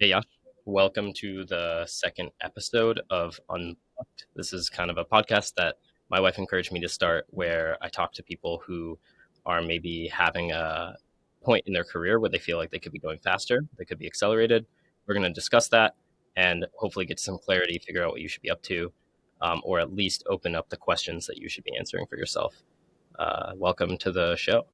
Hey, Yash. Welcome to the second episode of Unblocked. This is kind of a podcast that my wife encouraged me to start where I talk to people who are maybe having a point in their career where they feel like they could be going faster, they could be accelerated. We're going to discuss that and hopefully get some clarity, figure out what you should be up to, or at least open up the questions that you should be answering for yourself. Welcome to the show.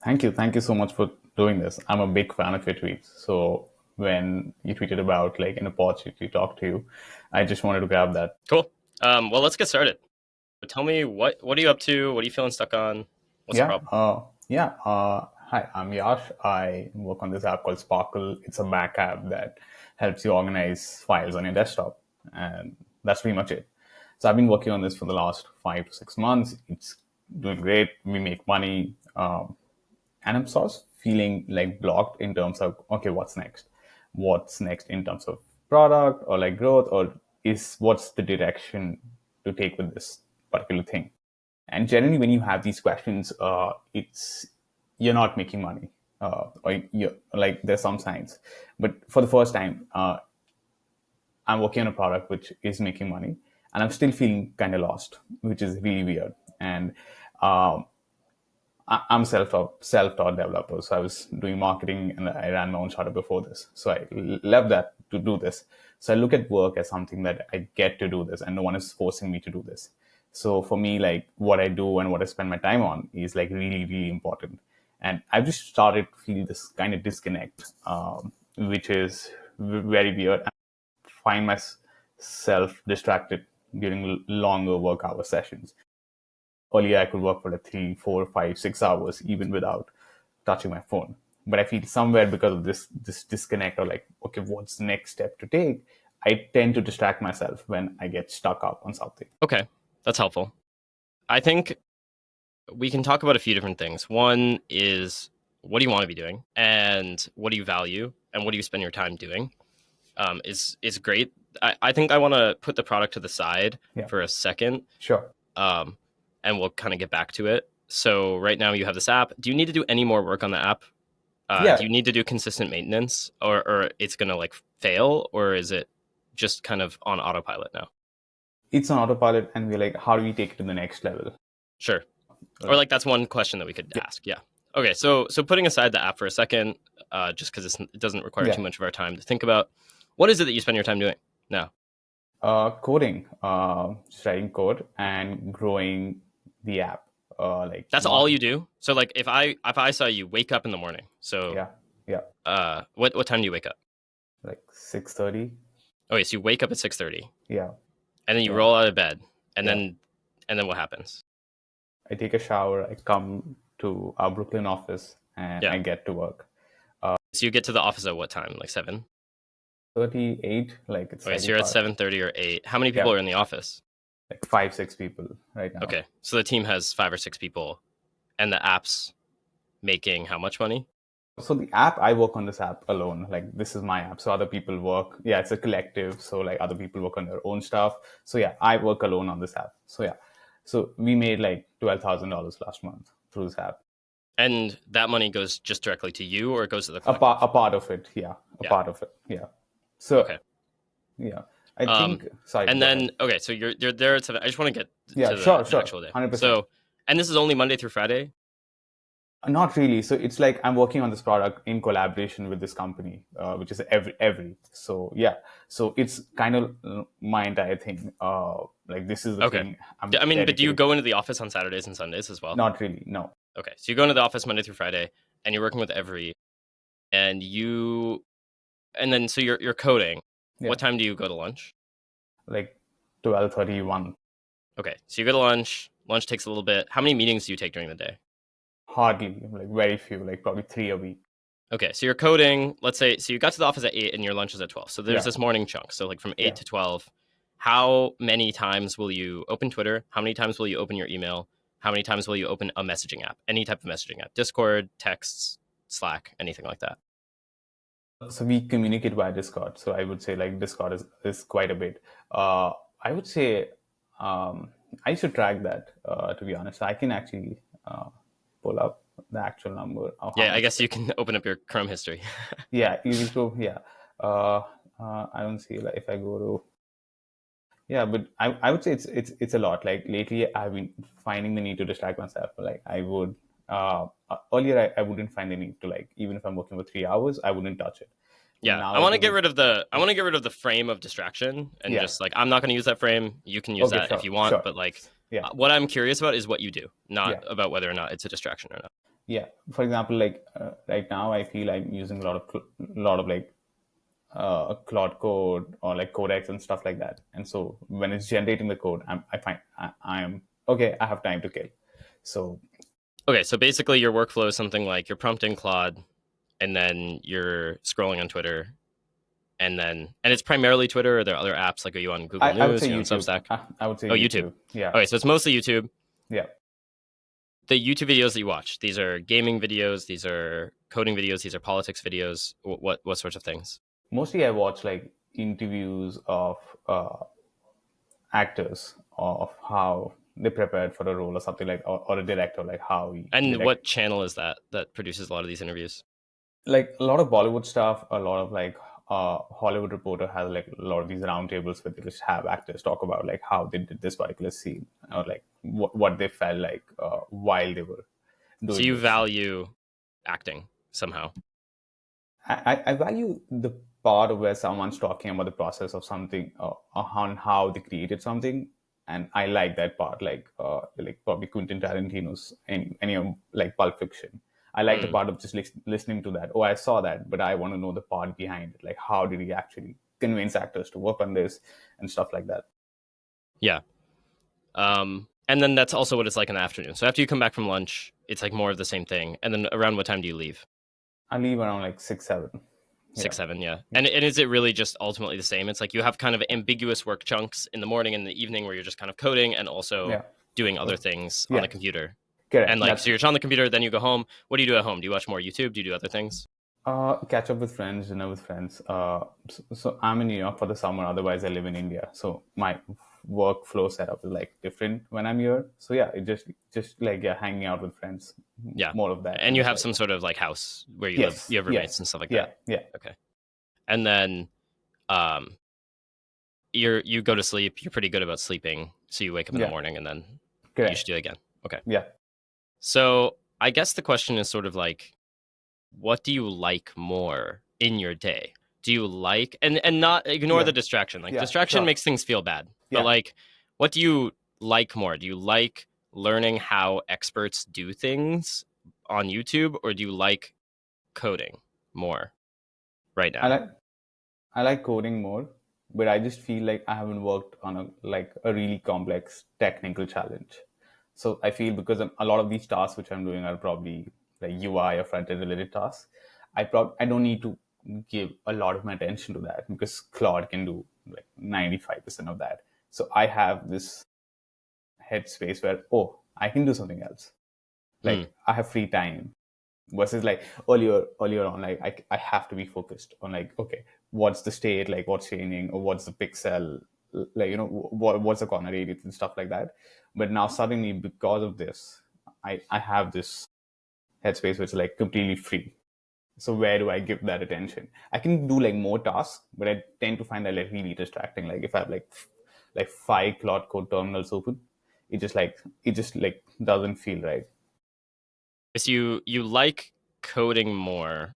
Thank you. Thank you so much for doing this. I'm a big fan of your tweets. So when you tweeted about like an opportunity to talk to you, I just wanted to grab that. Cool. Well, let's get started. Tell me what are you up to? What are you feeling stuck on? What's the Yeah. problem? Hi, I'm Yash. I work on this app called Sparkle. It's a Mac app that helps you organize files on your desktop. And that's pretty much it. So I've been working on this for the last 5 to 6 months. It's doing great. We make money. And I'm sort of feeling like blocked in terms of, okay, what's next? What's next in terms of product or like growth, or is what's the direction to take with this particular thing? And generally, when you have these questions, it's you're not making money, or you like there's some signs. But for the first time, I'm working on a product which is making money, and I'm still feeling kind of lost, which is really weird. And um, I'm self-taught developer, so I was doing marketing and I ran my own startup before this. So I left that to do this. So I look at work as something that I get to do this, and no one is forcing me to do this. So for me, like what I do and what I spend my time on is like really, really important. And I've just started to feel this kind of disconnect, which is very weird. I find myself distracted during longer work hour sessions. Earlier I could work for like 3, 4, 5, 6 hours even without touching my phone. But I feel somewhere because of this disconnect, or like, okay, what's the next step to take? I tend to distract myself when I get stuck up on something. Okay, that's helpful. I think we can talk about a few different things. One is what do you want to be doing, and what do you value, and what do you spend your time doing? Is great. I think I want to put the product to the side Yeah, for a second, sure. um, and we'll kind of get back to it. So right now you have this app. Do you need to do any more work on the app? Do Yeah, you need to do consistent maintenance, or it's gonna like fail, or is it just kind of on autopilot now? it's on autopilot, and we're like, how do we take it to the next level? Sure. Or Like, like that's one question that we could yeah, ask. Yeah. Okay. So putting aside the app for a second, just because it doesn't require yeah. too much of our time to think about, what is it that you spend your time doing now? Coding, just writing code and growing the app. Like That's all market. you do. So like if I saw you wake up in the morning, so Yeah, yeah. what time do you wake up? Like 6:30. Okay, so you wake up at 6:30, Yeah, and then you yeah, roll out of bed, and yeah. then what happens? I take a shower, I come to our Brooklyn office, and Yeah. I get to work. So you get to the office at what time? Like 7? 38, like it's Okay, so slightly you're at far. 7:30 or 8. How many people Yeah, are in the office? like 5, 6 people right now. Okay, so the team has 5 or 6 people, and the app's making how much money? So the app, I work on this app alone. Like this is my app. So other people work. Yeah, it's a collective. So like other people work on their own stuff. So yeah, I work alone on this app. So yeah, so we made like $12,000 last month through this app. And that money goes just directly to you, or it goes to the A collective? part of it, yeah, a Yeah. part of it, yeah. So Okay. yeah, I Um, think. Sorry, and go ahead. then okay, so you're there at 7. I just want to get Yeah, to the, sure, the sure, actual day. 100%. So, and this is only Monday through Friday. Not really. So it's like I'm working on this product in collaboration with this company, which is every. So yeah, so it's kind of my entire thing. Like this is the Okay. thing I'm I mean, but do you dedicated. go into the office on Saturdays and Sundays as well? Not really. No. Okay, so you go into the office Monday through Friday, and you're working with every, and and then so you're coding. What Yeah. time do you go to lunch? Like 12:31. Okay, so you go to lunch. Lunch takes a little bit. How many meetings do you take during the day? Hardly. Like very few. Like probably 3 a week. Okay, so you're coding. Let's say so you got to the office at 8 and your lunch is at 12. So there's Yeah. this morning chunk. So like from 8 Yeah. to 12, how many times will you open Twitter? How many times will you open your email? How many times will you open a messaging app? Any type of messaging app. Discord, texts, Slack, anything like that. So we communicate via Discord. So I would say like Discord is quite a bit. I would say I should track that. To be honest, I can actually pull up the actual number of how Yeah, I much. guess you can open up your Chrome history. Yeah, easy to yeah. Uh, I don't see like if I go to yeah, but I would say it's a lot. Like lately, I've been finding the need to distract myself. Like I would earlier, I wouldn't find the need to like even if I'm working for 3 hours, I wouldn't touch it. But Yeah, now I I want to feel get like rid of the I want to get rid of the frame of distraction and yeah, just like I'm not going to use that frame. You can use okay, that if sure, you want, sure, but like yeah, what I'm curious about is what you do, not yeah. about whether or not it's a distraction or not. Yeah, for example, like right now, I feel I'm using a lot of like Claude code or like codecs and stuff like that. And so when it's generating the code, I find I am okay. I have time to kill. So Okay, so basically your workflow is something like you're prompting Claude and then you're scrolling on Twitter and it's primarily Twitter or are there other apps like are you on Google I would News, say you're on YouTube. Substack? I would say Oh, YouTube. YouTube. Yeah, Okay, so it's mostly YouTube. yeah. The YouTube videos that you watch, these are gaming videos, these are coding videos, these are politics videos. What sorts of things? Mostly I watch like interviews of actors of how they prepared for a role or something like or a director like how he And direct what channel is that produces a lot of these interviews? like a lot of Bollywood stuff, a lot of like Hollywood Reporter has like a lot of these roundtables where they just have actors talk about like how they did this particular scene or like what they felt like while they were So doing you this. value acting somehow. I value the part of where someone's talking about the process of something on how they created something, and I like that part. Like probably Quentin Tarantino's any of like Pulp Fiction. I like the Mm, part of just listening to that. Oh, I saw that, but I want to know the part behind it. Like how did he actually convince actors to work on this and stuff like that. yeah. And then that's also what it's like in the afternoon. So after you come back from lunch, it's like more of the same thing. And then around what time do you leave? I leave around like 6 7. Yeah, 6, 7, yeah. yeah, And is it really just ultimately the same? It's like you have kind of ambiguous work chunks in the morning and the evening where you're just kind of coding and also yeah. doing other things on Yeah, the computer. And correct. like, That's so you're on the computer, then you go home. What do you do at home? Do you watch more YouTube? Do you do other things? Catch up with friends, dinner with friends. So I'm in New York for the summer. Otherwise, I live in India. So my workflow setup is like different when I'm here. So yeah, it just like yeah, hanging out with friends, Yeah. more of that, And and you just have like some sort of like house where you live, yes, you have roommates yes, and stuff like that. yeah, yeah, Okay. And then um you go to sleep, you're pretty good about sleeping, so you wake up in the yeah, morning and then you should correct, do it again. Okay. yeah, So I guess the question is sort of like, what do you like more in your day? Do you like and not ignore the yeah, distraction. Like yeah, distraction sure, makes things feel bad. But yeah. like what do you like more? Do you like learning how experts do things on YouTube or do you like coding more right I now? like I like coding more, but I just feel like I haven't worked on a really complex technical challenge. So I feel because a lot of these tasks which I'm doing are probably like UI or front end related tasks. I don't need to give a lot of my attention to that because Claude can do like 95% of that. So I have this headspace where I can do something else. Hmm. Like I have free time versus like earlier on like I have to be focused on like okay what's the state like what's changing or what's the pixel like what's the corner radius and stuff like that, but now suddenly because of this I have this headspace which is like completely free. So where do I give that attention? I can do like more tasks, but I tend to find that like really distracting. Like if I have like five Cloud Code terminals open, it just like doesn't feel right. So you like coding more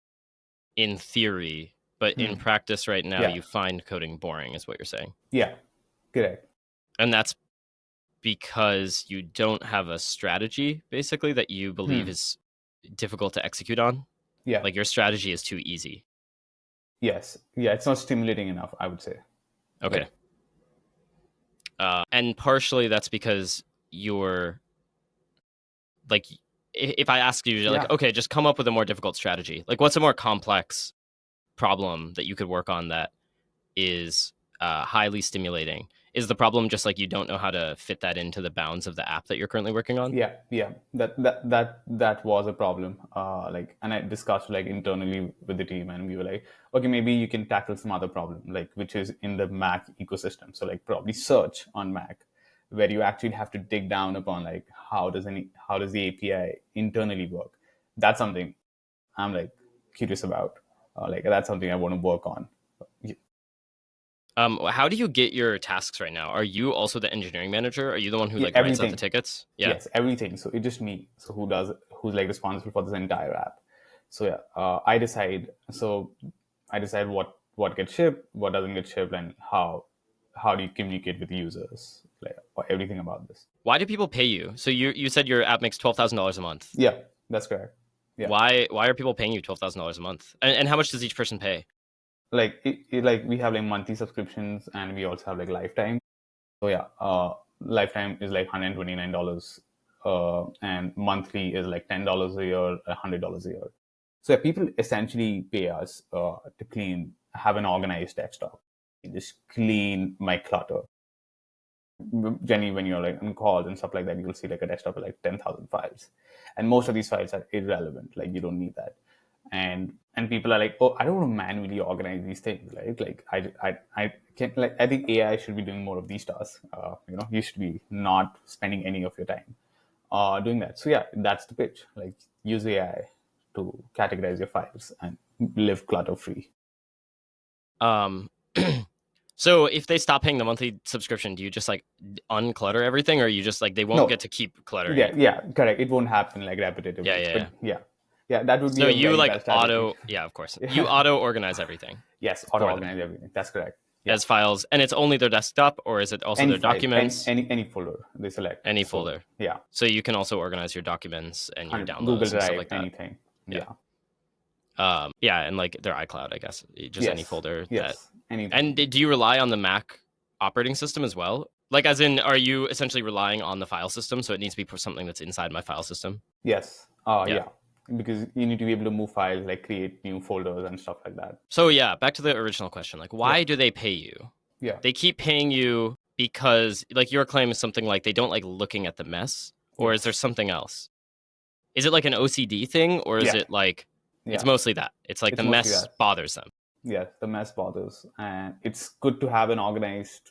in theory, but in practice right now Yeah, you find coding boring is what you're saying. yeah, correct. And that's because you don't have a strategy basically that you believe is difficult to execute on. Yeah. Like your strategy is too easy. Yes. Yeah. It's not stimulating enough, I would say. Okay. Like, And partially that's because you're like, if I ask you, like, yeah. okay, just come up with a more difficult strategy. Like, what's a more complex problem that you could work on that is highly stimulating? Is the problem just like you don't know how to fit that into the bounds of the app that you're currently working on? Yeah. Yeah. That was a problem. And I discussed like internally with the team, and we were like, okay, maybe you can tackle some other problem, like which is in the Mac ecosystem. So like probably search on Mac, where you actually have to dig down upon like how does the API internally work. That's something I'm like curious about. Like that's something I want to work on. How do you get your tasks right now? Are you also the engineering manager? Are you the one who Yeah, like writes out the everything. tickets? Yeah. Yes, everything. So it's just me. So who's like responsible for this entire app. So yeah, I decide what gets shipped, what doesn't get shipped, and how do you communicate with users, like everything about this. Why do people pay you? So you said your app makes $12,000 a month. Yeah, that's correct. Yeah, Why are people paying you $12,000 a month? And how much does each person pay? like like we have like monthly subscriptions, and we also have like lifetime. So yeah, lifetime is like $129, and monthly is like $10 a year, $100 a year. So yeah, people essentially pay us have an organized desktop, just clean my clutter. Jenny, when you're like on calls and stuff like that, you'll see like a desktop with like 10,000 files, and most of these files are irrelevant. Like you don't need that, and people are like, oh, I don't want to manually organize these things, right? Like I can't, like, I think AI should be doing more of these tasks. You should be not spending any of your time doing that. So yeah, that's the pitch. Like use AI to categorize your files and live clutter free. Um, so if they stop paying the monthly subscription, do you just like unclutter everything, or you just like they won't get No, to keep cluttering yeah, it? yeah, correct. It won't happen like Yeah, repetitively, yeah, but yeah. yeah, yeah, that would be So a you very like bad strategy. yeah, of course. You auto organize everything Yes, auto for them organize everything. That's correct. Yeah, as files, and it's only their desktop, or is it also any their file, documents? any folder they select. Any So folder. yeah, So you can also organize your documents and your Google downloads and stuff Drive, like that. anything. Yeah. Yeah. Yeah, and like their iCloud, I guess. Just any Yes. folder that. Yes. And Anything. do you rely on the Mac operating system as well? Like, as in, are you essentially relying on the file system? So it needs to be something that's inside my file system. Yes. Yeah. Yeah. Because you need to be able to move files, like create new folders and stuff like that. So yeah, back to the original question. Like, Yeah. why do they pay you? Yeah. They keep paying you because, like, your claim is something like they don't like looking at the mess, or is there Yes. something else? Is it like an OCD thing, or is Yeah. it like it's Yeah. mostly that? It's like the It's mostly mess that. bothers them. Yes, the mess bothers, and it's good to have an organized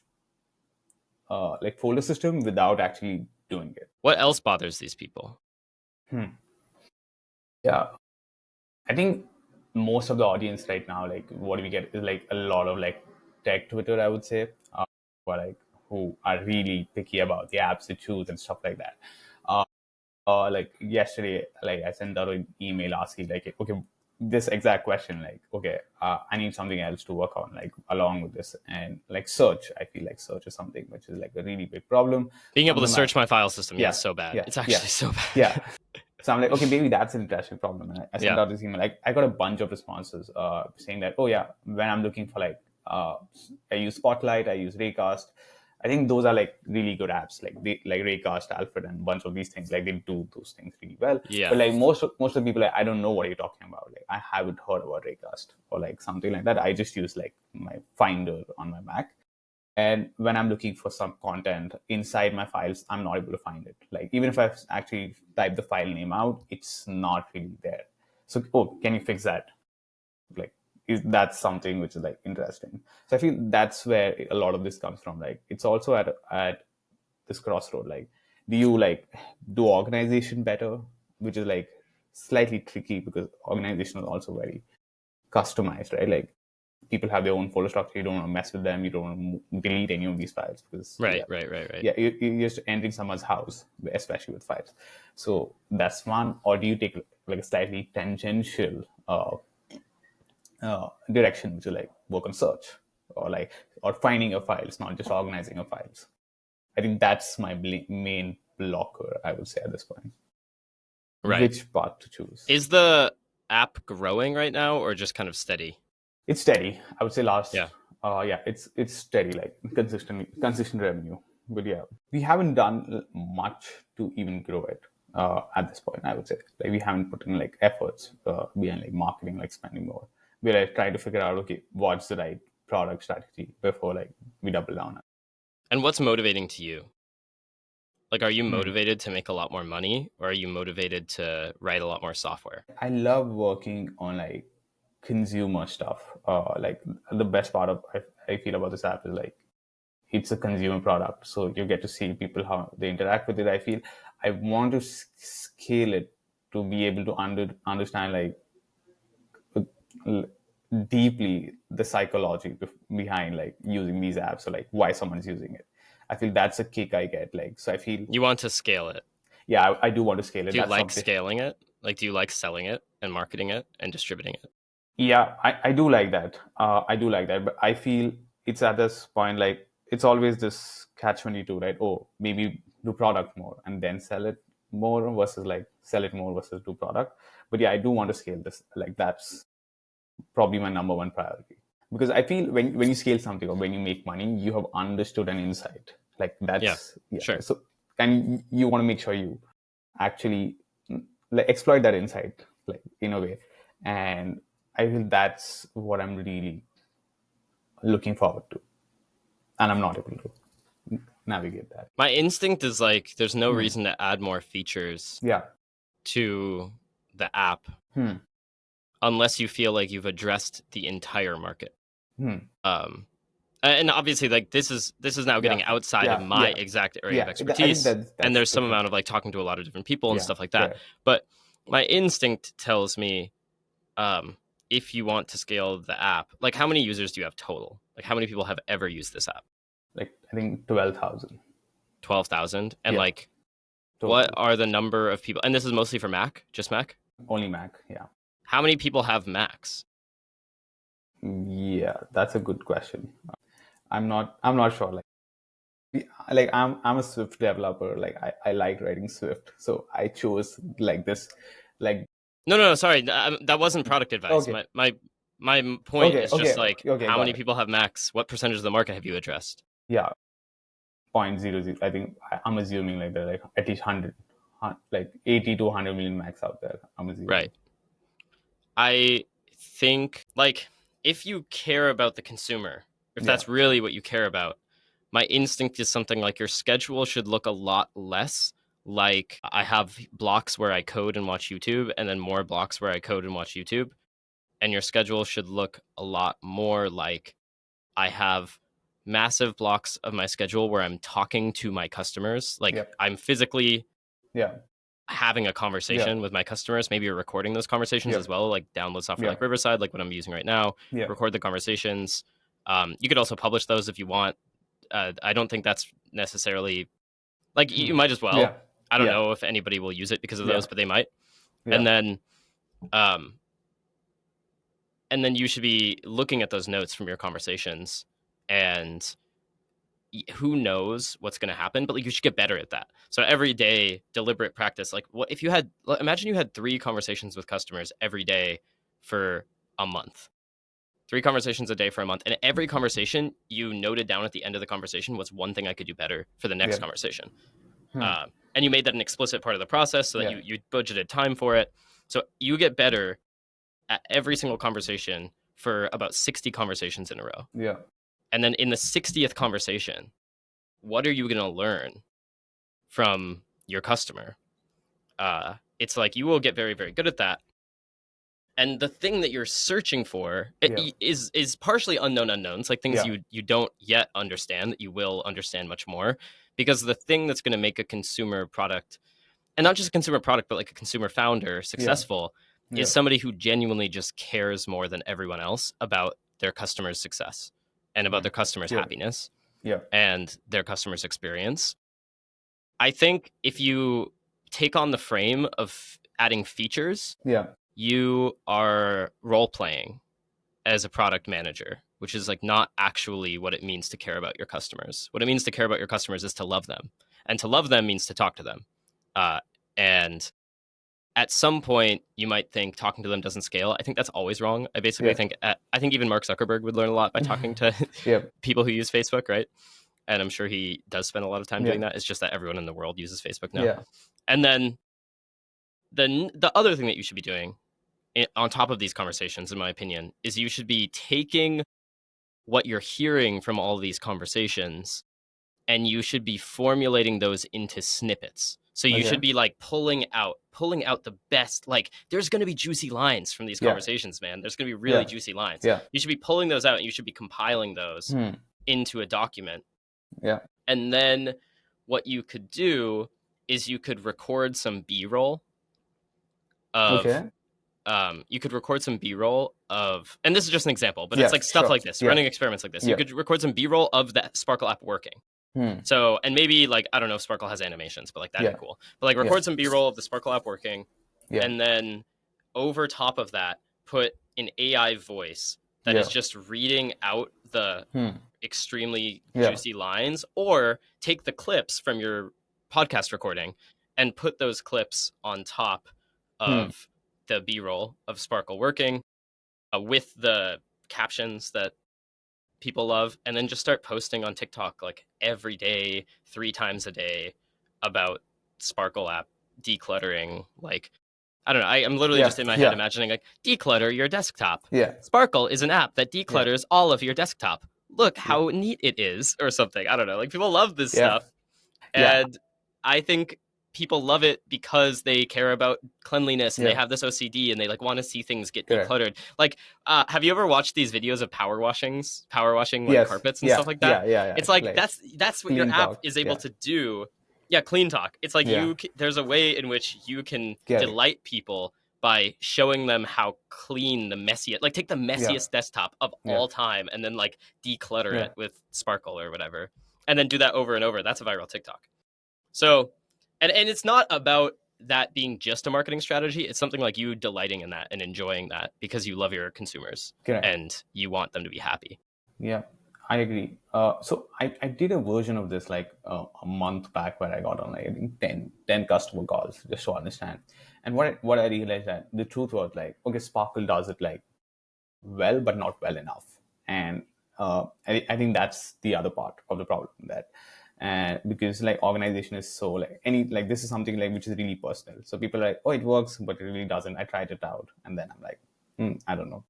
like folder system without actually doing it. What else bothers these people? Hmm. Yeah, I think most of the audience right now, like what do we get is like a lot of like tech Twitter, I would say, who are who are really picky about the apps they choose and stuff like that. Uh, like yesterday, like I sent out an email asking like, okay, this exact question, like, okay, I need something else to work on, like along with this, and like search. I feel like search is something which is like a really big problem Being able on to the Mac. search my file system, yeah, Yeah, is so bad. yeah, It's yeah, actually so yeah. bad. So I'm like, okay, maybe that's an interesting problem. And I sent Yeah. out this email. Like, I got a bunch of responses saying that, oh yeah, when I'm looking for like, I use Spotlight, I use Raycast. I think those are like really good apps, like Raycast, Alfred, and a bunch of these things. Like they do those things really well. Yeah. But like most of the people, like, I don't know what you're talking about. Like I haven't heard about Raycast or like something like that. I just use like my Finder on my Mac. And when I'm looking for some content inside my files, I'm not able to find it. Like even if I actually type the file name out, it's not really there. So, oh, can you fix that? Like, is that something which is like interesting? So I feel that's where a lot of this comes from. Like, it's also at this crossroad. Like, do you like do organization better, which is like slightly tricky because organization is also very customized, right? Like people have their own folder structure. You don't want to mess with them. You don't want to delete any of these files because Right, right, right, right. yeah, you're just entering someone's house, especially with files. So that's one. Or do you take like a slightly tangential direction, which is like work on search or finding your files, not just organizing your files. I think that's my main blocker, I would say at this point. Right. Which path to choose? Is the app growing right now or just kind of steady? It's steady. I would say last. Yeah. Yeah, it's steady, like consistent revenue. But yeah, we haven't done much to even grow it at this point. I would say like we haven't put in like efforts behind like marketing, like spending more. We're like trying to figure out okay, what's the right product strategy before like we double down. And what's motivating to you? Like, are you Hmm. motivated to make a lot more money, or are you motivated to write a lot more software? I love working on like consumer stuff. Like the best part of I feel about this app is like it's a consumer product, so you get to see people how they interact with it. I feel I want to scale it to be able to understand like deeply the psychology behind like using these apps or like why someone's using it. I feel that's a kick I get. Like, so I feel, You want to scale it. yeah, I do want to scale it. Do you That's like something. scaling it? Like, do you like selling it and marketing it and distributing it? Yeah, I do like that. I do like that, but I feel it's at this point like it's always this catch 22, right? Oh, maybe do product more and then sell it more versus like sell it more versus do product. But yeah, I do want to scale this. Like that's probably my number one priority because I feel when you scale something or when you make money, you have understood an insight. Like Yeah, that's yeah. sure. So and you want to make sure you actually like exploit that insight like in a way, and I feel that's what I'm really looking forward to, and I'm not able to navigate that. My instinct is like, there's no reason to add more features Yeah. to the app unless you feel like you've addressed the entire market. And obviously, like this is now getting Yeah. outside of Yeah. my Yeah. exact area of Yeah. I think expertise, and that's there's some different. amount of like talking to a lot of different people and Yeah. stuff like that. Fair. But my instinct tells me, if you want to scale the app, like how many users do you have total? Like how many people have ever used this app? Like I think 12,000. 12,000. And Yeah. like, what Total. are the number of people? And this is mostly for Mac, just Mac. Only Mac. Yeah. How many people have Macs? Yeah, that's a good question. I'm not sure. Like I'm a Swift developer. Like I like writing Swift, so I chose like this. Like No. Sorry, that wasn't product advice. okay, My point is just like, okay, how got many it. people have Macs? What percentage of the market have you addressed? Yeah, 0.00. I think I'm assuming like there are like at least 100, like 80 to 100 million Macs out there. I'm assuming. Right. I think like if you care about the consumer, if Yeah, that's really what you care about, my instinct is something like your schedule should look a lot less like I have blocks where I code and watch YouTube and then more blocks where I code and watch YouTube. And your schedule should look a lot more like I have massive blocks of my schedule where I'm talking to my customers. Like yeah, I'm physically yeah, having a yeah, conversation with my customers. Maybe you're recording those conversations yeah, as well, like download software yeah, like Riverside, like what I'm using right now, yeah, record the conversations. You could also publish those if you want. I don't think that's necessarily like you might as yeah, well. I don't yeah, know if anybody will use it because of yeah, those, but they might. yeah, And then um, and then you should be looking at those notes from your conversations and who knows what's going to happen, but like you should get better at that. So every day deliberate practice, like what if you had, imagine you had 3 conversations with customers every day for a month, 3 conversations a day for a month, and every conversation you noted down at the end of the conversation was one thing I could do better for the next yeah, conversation. And you made that an explicit part of the process so that yeah, you budgeted time for it. So you get better at every single conversation for about 60 conversations in a row. yeah, And then in the 60th conversation, what are you going to learn from your customer? It's like you will get very, very good at that. And the thing that you're searching for yeah, is partially unknown unknowns, like things yeah, you don't yet understand that you will understand much more. Because the thing that's going to make a consumer product, and not just a consumer product, but like a consumer founder yeah, successful, is yeah, somebody who genuinely just cares more than everyone else about their customer's success and about their customer's yeah, happiness yeah, and their customer's experience. I think if you take on the frame of adding features, yeah, you are role playing as a product manager, which is like not actually what it means to care about your customers. What it means to care about your customers is to love them. And to love them means to talk to them. And at some point, you might think talking to them doesn't scale. I think that's always wrong. I basically yeah, think, I think even Mark Zuckerberg would learn a lot by talking to yeah, people who use Facebook, right? And I'm sure he does spend a lot of time yeah, doing that. It's just that everyone in the world uses Facebook now. yeah, And then the other thing that you should be doing on top of these conversations, in my opinion, is you should be taking what you're hearing from all these conversations and you should be formulating those into snippets. So you okay, should be like pulling out the best, like there's going to be juicy lines from these yeah, conversations, man. There's going to be really yeah, juicy lines. yeah, You should be pulling those out and you should be compiling those into a document. yeah, And then what you could do is you could record some B-roll of okay, you could record some B-roll of, and this is just an example, but it's Yes, like stuff sure. like this, Yeah. running experiments like this. You Yeah. could record some B-roll of that Sparkle app working. So, and maybe like, I don't know if Sparkle has animations, but like that'd Yeah. be cool. But like Yeah. record some B-roll of the Sparkle app working, Yeah. and then over top of that, put an AI voice that Yeah. is just reading out the Hmm. extremely Yeah. juicy lines, or take the clips from your podcast recording and put those clips on top of the B-roll of Sparkle working, with the captions that people love, and then just start posting on TikTok like every day, 3 times a day, about Sparkle app decluttering. Like, I don't know, I'm literally Yeah. just in my head Yeah. imagining like, declutter your desktop. Yeah. Sparkle is an app that Yeah. declutters all of your desktop. Look Yeah. how neat it is, or something. I don't know. Like, people love this Yeah. stuff, Yeah. and I think people love it because they care about cleanliness and they Yeah. have this OCD and they like want to see things get Correct. decluttered. Like, have you ever watched these videos of power washing like Yes. carpets and Yeah. stuff like that? Yeah. Yeah. Yeah. It's like Like that's what your clean app talk. is able Yeah. to do. Yeah, clean talk. It's like Yeah. there's a way in which you can Get it. delight people by showing them how clean the messiest, like take the messiest desktop of Yeah. all time and then like declutter Yeah. it with Sparkle or whatever, and then do that over and over. That's a viral TikTok. So, and it's not about that being just a marketing strategy. It's something like you delighting in that and enjoying that because you love your consumers Correct. and you want them to be happy. Yeah, I agree. So I did a version of this like a month back where I got on like I think 10 customer calls just to understand. And what I realized that the truth was like, okay, Sparkle does it like well, but not well enough. And I think that's the other part of the problem, that and because like organization is so like any like this is something like which is really personal. So people are like, oh, it works, but it really doesn't. I tried it out, and then I'm like, I don't know.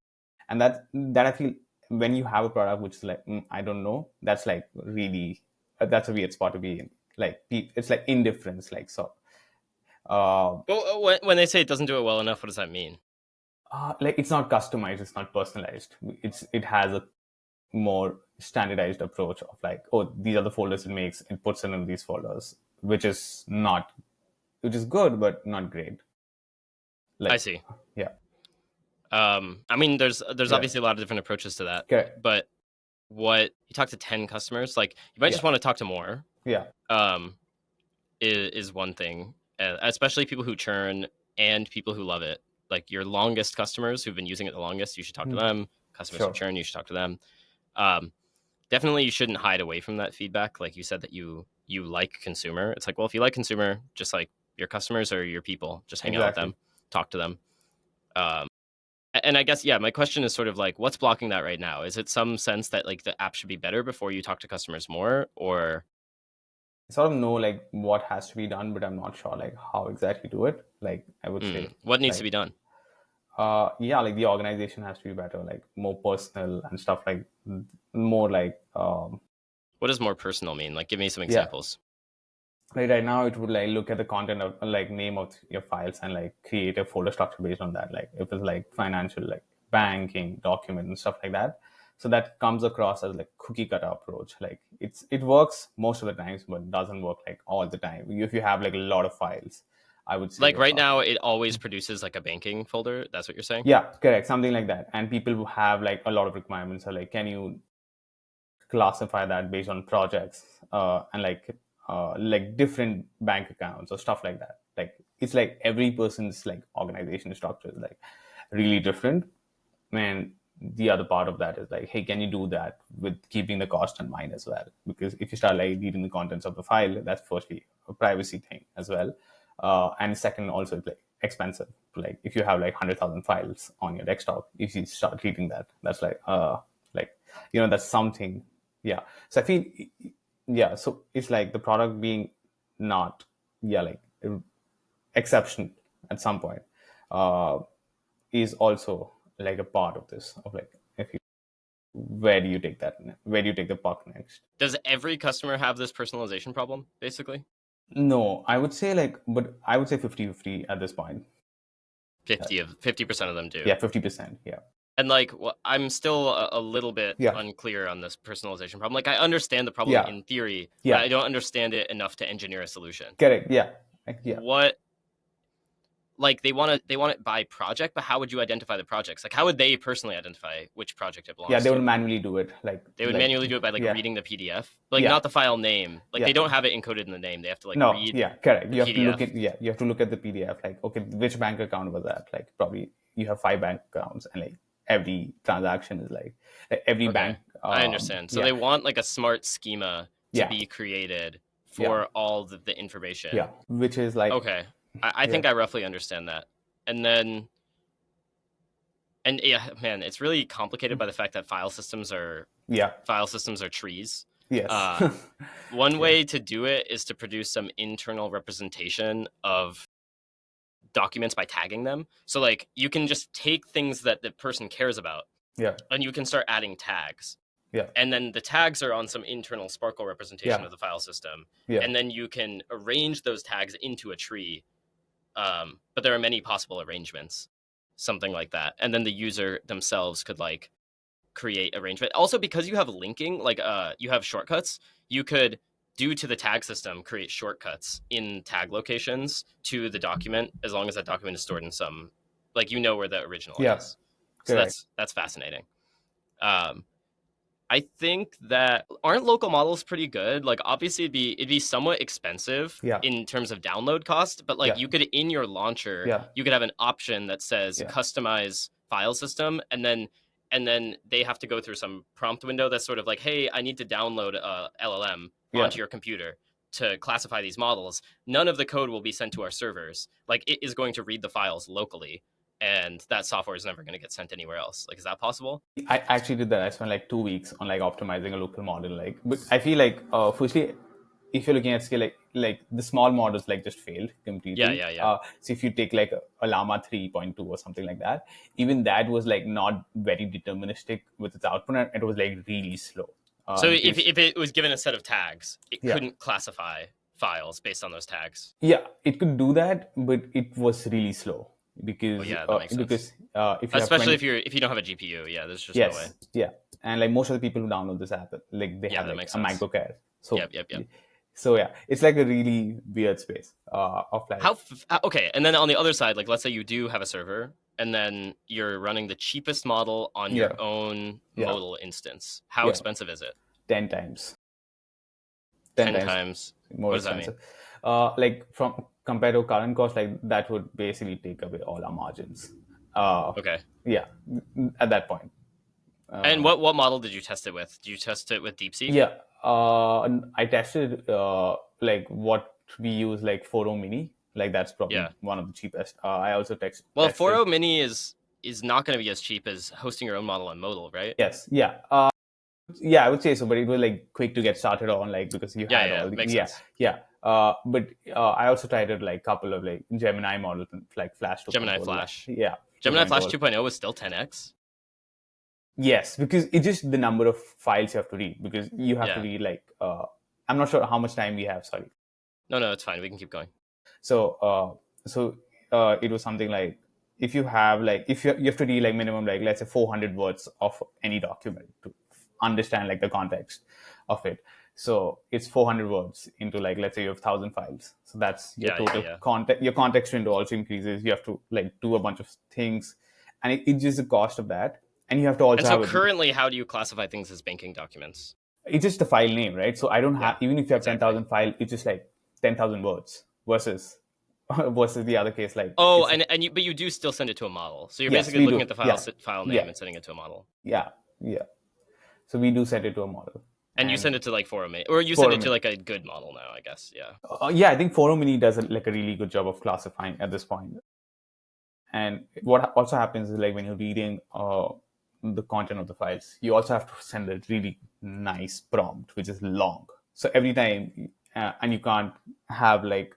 And that I feel when you have a product which is like, I don't know, that's like really that's a weird spot to be in. Like it's like indifference, like so. Well, when they say it doesn't do it well enough, what does that mean? Like it's not customized, it's not personalized. It has a more standardized approach of like, oh, these are the folders it makes, it puts it in these folders, which is good but not great. I Like, see. yeah. I mean, there's Yeah. obviously a lot of different approaches to that, Okay. but what you talk to 10 customers, like you might just want to talk to more. Yeah. Is one thing, especially people who churn and people who love it. Like your longest customers who've been using it the longest, you should talk to them. Customers who churn, you should talk to them. Definitely you shouldn't hide away from that feedback. Like you said that you like consumer. It's like, well, if you like consumer, just like your customers are your people, just hang out with them, talk to them. And I guess, yeah, my question is sort of like, what's blocking that right now? Is it some sense that like the app should be better before you talk to customers more, or I sort of know like what has to be done, but I'm not sure like how exactly do it. Like I would say, what needs like, to be done? Yeah, like the organization has to be better, like more personal and stuff, like more like What does more personal mean? Like, give me some yeah. examples. Like right now it would like look at the content of like name of your files and like create a folder structure based on that. Like if it's like financial, like banking, document and stuff like that. So that comes across as like cookie cutter approach. Like it works most of the times, but doesn't work like all the time. If you have like a lot of files, I would say Like right now, it always produces like a banking folder. That's what you're saying? yeah, correct, something like that. And people who have like a lot of requirements are like, can you classify that based on projects and like different bank accounts or stuff like that. Like it's like every person's like organization structure is like really different. And the other part of that is like, hey, can you do that with keeping the cost in mind as well? Because if you start like reading the contents of the file, that's firstly a privacy thing as well. And second, also it's like expensive. Like if you have like 100,000 files on your desktop, if you start reading that, that's like that's something. Yeah. So I feel, yeah. So it's like the product being not, yeah, like exception at some point is also like a part of this of like, if you, where do you take that? Where do you take the puck next? Does every customer have this personalization problem, basically? No, I would say like, but I would say 50-50 at this point. 50% of them do. Yeah, 50%. Yeah. And like, I'm still a little bit unclear on this personalization problem. Like, I understand the problem in theory, but I don't understand it enough to engineer a solution. Correct. Yeah. Yeah. like they want it by project, but how would you identify the projects? Like how would they personally identify which project it Yeah, belongs they to? would manually do it. They would manually do it by like Yeah, reading the PDF, like yeah, not the file name. Like yeah. they don't have it encoded in the name. They have to like No, read yeah, correct. the You have to look PDF. at you have to look at the PDF. Like, okay, which bank account was that? Like, probably you have 5 bank accounts, and like every transaction is like every Okay, bank. I understand. So Yeah, they want like a smart schema to yeah, be created yeah, for all the information. yeah. Which is like, Okay, I yeah, think I roughly understand that. And then, and yeah, man, it's really complicated by the fact that yeah, file systems are trees. yes, Uh, One yeah, way to do it is to produce some internal representation of documents by tagging them. So like you can just take things that the person cares about yeah, and you can start adding tags. yeah, And then the tags are on some internal Sparkle representation yeah, of the file system. yeah, And then you can arrange those tags into a tree. But there are many possible arrangements, something like that. And then the user themselves could like create arrangement. Also, because you have linking, like you have shortcuts, you could due to the tag system create shortcuts in tag locations to the document as long as that document is stored in some like you know where the original yeah, is. So correct. that's fascinating. Um, I think that aren't local models pretty good? Like obviously it'd be somewhat expensive Yeah, in terms of download cost, but like yeah, you could in your launcher, yeah, you could have an option that says yeah, customize file system and then they have to go through some prompt window that's sort of like, hey, I need to download a LLM yeah. onto your computer to classify these models. None of the code will be sent to our servers. Like it is going to read the files locally and that software is never going to get sent anywhere else. Like, is that possible? I actually did that. I spent like 2 weeks on like optimizing a local model. Like, but I feel like firstly, if you're looking at scale, like the small models like just failed Yeah, completely. yeah, yeah. So if you take like a Llama 3.2 or something like that, even that was like not very deterministic with its output, and it was like really slow. So Because if it was given a set of tags, it yeah, couldn't classify files based on those tags. yeah, it could do that, but it was really slow Oh because yeah, that makes sense. if you have Especially 20. if you don't have a GPU, yeah, there's just no way. Yes, yeah, and like most of the people who download this app, like they Yeah, have that like makes a sense. MacBook Air, Yep, yep, yep. so yeah, it's like a really weird space of like Okay, and then on the other side, like let's say you do have a server and then you're running the cheapest model on your yeah, own yeah, modal instance. How yeah, expensive is it? 10 times, ten 10 times times. more What does that mean? expensive. Like from compared to current cost, like that would basically take away all our margins. Uh, Okay. yeah, at that point. And Uh, what model did you test it with? Did you test it with DeepSeek? yeah, I tested like what we use like 4 Mini. Like that's probably Yeah. one of the cheapest. I also Well, tested. 4.0 mini is not going to be as cheap as hosting your own model on Modal, right? Yes, yeah, yeah, I would say so. But it was like quick to get started on, like because you Yeah, had yeah, all the makes yeah, sense. yeah. But I also tried it like couple of like Gemini models like Flash Gemini 2.0. Flash. Yeah, Gemini Flash 2.0. 2.0 is still 10x. Yes, because it's just the number of files you have to read because you have to Yeah. read like I'm not sure how much time we have. Sorry. No, it's fine. We can keep going. So it was something like if you have like if you have to read like minimum like let's say 400 words of any document to understand like the context of it. So it's 400 words into like let's say you have 1,000 files. So that's your Yeah, yeah, total yeah. context. Your context window also increases. You have to like do a bunch of things, and it's just the cost of that. And you have to And also so have a currently, how do you classify things as banking documents? it's just the file name, right? So I don't Yeah, have even if you have exactly. 10,000 file, it's just like 10,000 words versus versus the other case like Oh, it's and but you do still send it to a model. So you're yes basically we looking do at the yeah file yeah name and sending it to a model. yeah yeah. So we do set it to a model And you and send it to like Forum, or you send it to forum like a good model now, I guess. Yeah. yeah I think forum mini does like a really good job of classifying at this point. And what also happens is like when you're reading the content of the files, you also have to send a really nice prompt which is long. So every time and you can't have like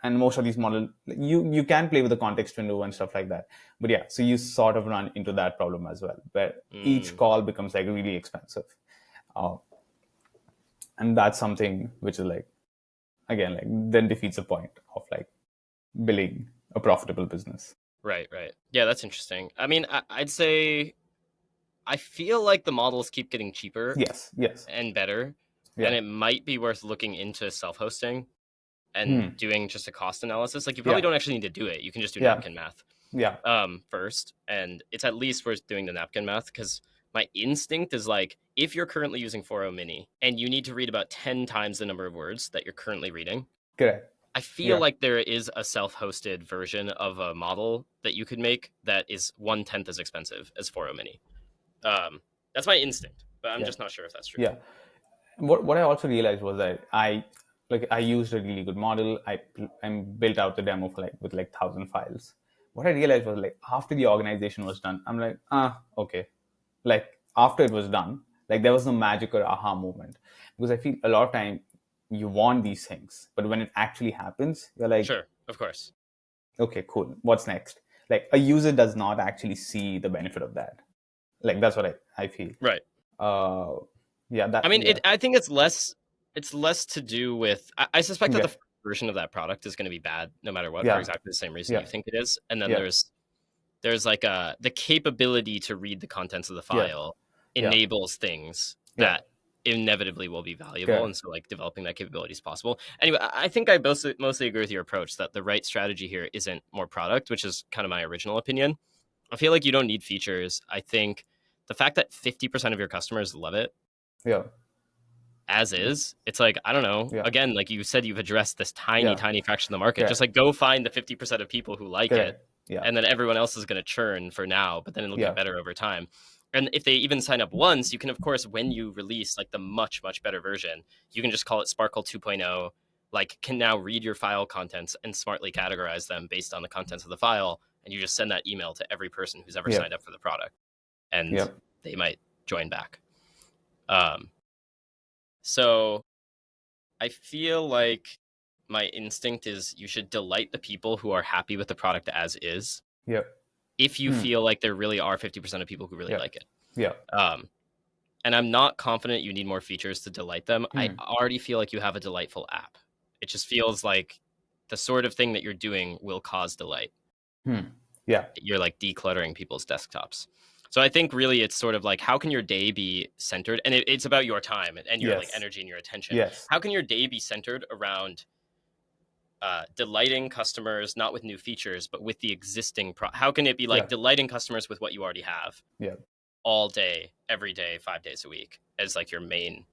and most of these models you can play with the context window and stuff like that, but yeah, so you sort of run into that problem as well where each Mm, call becomes like really expensive, uh, and that's something which is like again like then defeats the point of like building a profitable business. right, right. Yeah, that's interesting. I mean, I'd say I feel like the models keep getting cheaper Yes, yes, and better, and yeah, it might be worth looking into self-hosting. and doing just a cost analysis. Like you probably Yeah. don't actually need to do it. You can just do Yeah. napkin math Yeah. first, and it's at least worth doing the napkin math, because my instinct is like, if you're currently using 4.0 mini and you need to read about 10 times the number of words that you're currently reading, Correct. I feel Yeah. like there is a self-hosted version of a model that you could make that is 1/10 as expensive as 4.0 mini. That's my instinct, but I'm Yeah. just not sure if that's true. Yeah. What I also realized was that I used a really good model. I built out the demo for with 1,000 files. What I realized was like after the organization was done, I'm like, okay. Like after it was done, like there was no magic or aha moment, because I feel a lot of time you want these things, but when it actually happens, you're like, Sure, of course. okay, cool. What's next? Like a user does not actually see the benefit of that. Like that's what I feel. Right. Uh, yeah, I mean, yeah, I think it's less to do with. I suspect that the yeah, first version of that product is going to be bad no matter what, for yeah, exactly the same reason yeah, you think it is. And then yeah, there's like the capability to read the contents of the yeah, file yeah, enables things yeah. that inevitably will be valuable, Correct. and so like developing that capability is possible. Anyway, I think I mostly agree with your approach that the right strategy here isn't more product, which is kind of my original opinion. I feel like you don't need features. I think the fact that 50% of your customers love it Yeah, as is, it's like, I don't know, yeah, again, like you said, you've addressed this tiny yeah. tiny fraction of the market. Just Correct. like go find the 50% of people who like it, Correct. Yeah, and then everyone else is going to churn for now, but then it'll get yeah, better over time. And if they even sign up once, you can, of course, when you release like the much better version, you can just call it Sparkle 2.0, like can now read your file contents and smartly categorize them based on the contents of the file, and you just send that email to every person who's ever yeah, signed up for the product, and yeah, they might join back. um so I feel like my instinct is you should delight the people who are happy with the product as is, yeah. if you Hmm. feel like there really are 50% of people who really Yeah, like it. yeah. Um, and I'm not confident you need more features to delight them. I Hmm. already feel like you have a delightful app. It just feels like the sort of thing that you're doing will cause delight. Hmm. Yeah, You're like decluttering people's desktops. So I think really it's sort of like, how can your day be centered? And it's about your time and your like yes, energy and your attention. yes. How can your day be centered around delighting customers, not with new features, but with the existing how can it be like Yeah, delighting customers with what you already have yeah. all day, every day, 5 days a week as like your main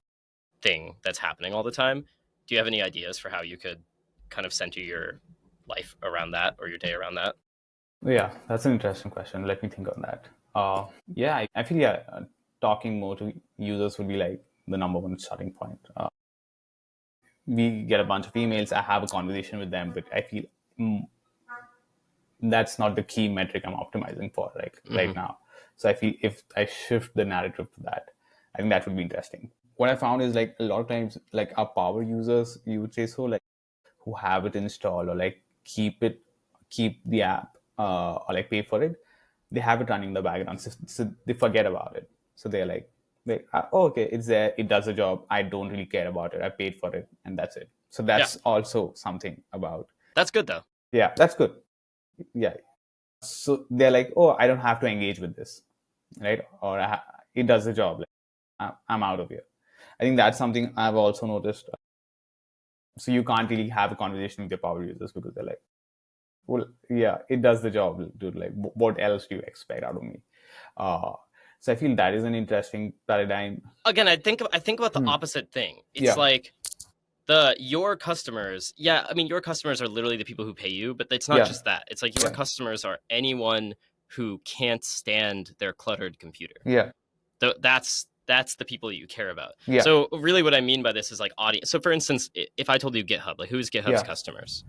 thing that's happening all the time? Do you have any ideas for how you could kind of center your life around that, or your day around that? Yeah, that's an interesting question. Let me think on that. Yeah, I feel talking more to users would be like the number one starting point. We get a bunch of emails. I have a conversation with them, but I feel that's not the key metric I'm optimizing for right Mm-hmm. now. So I feel if I shift the narrative to that, I think that would be interesting. What I found is like a lot of times, like our power users, you would say so, like who have it installed or like keep the app or like pay for it, they have it running in the background, so they forget about it. So they're like, oh, okay, it's there, it does the job. I don't really care about it. I paid for it, and that's it. So Yeah, that's also something about. that's good though. Yeah, that's good. Yeah, so they're like, oh, I don't have to engage with this, right? Or it does the job. Like, I'm out of here. I think that's something I've also noticed. So you can't really have a conversation with your power users because they're like, well, yeah, it does the job, dude. Like, what else do you expect out of me? uh so I feel that is an interesting paradigm. Again, I think about the Hmm. opposite thing. It's Yeah, like your customers, yeah, I mean, your customers are literally the people who pay you, but it's not yeah, just that. It's like your yeah, customers are anyone who can't stand their cluttered computer. yeah, That's the people that you care about. yeah, So really what I mean by this is like audience. So for instance, if I told you GitHub, like who's GitHub's yeah, customers?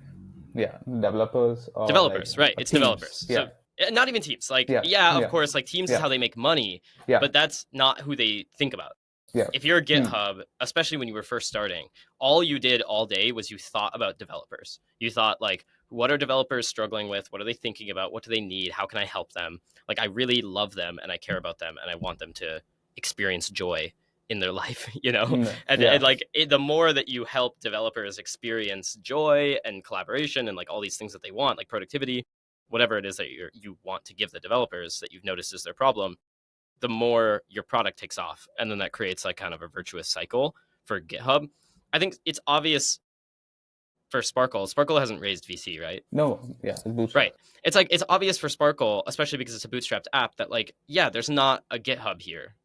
yeah. Developers or like Developers, right? It's teams. developers. Yeah, So not even teams. Like, yeah, yeah, of yeah, course, like teams is yeah, how they make money, yeah, but that's not who they think about. yeah. If you're Hmm. GitHub, especially when you were first starting, all you did all day was you thought about developers. You thought like, what are developers struggling with? What are they thinking about? What do they need? How can I help them? Like, I really love them and I care about them and I want them to experience joy in their life, you know? Mm, And yeah, like the more that you help developers experience joy and collaboration and like all these things that they want, like productivity, whatever it is that you want to give the developers that you've noticed is their problem, the more your product takes off, and then that creates like kind of a virtuous cycle for GitHub. I think it's obvious for Sparkle. Sparkle hasn't raised VC, right? No, yeah, it's bootstrapped. Right. It's like, it's obvious for Sparkle, especially because it's a bootstrapped app, that like, yeah, there's not a GitHub here.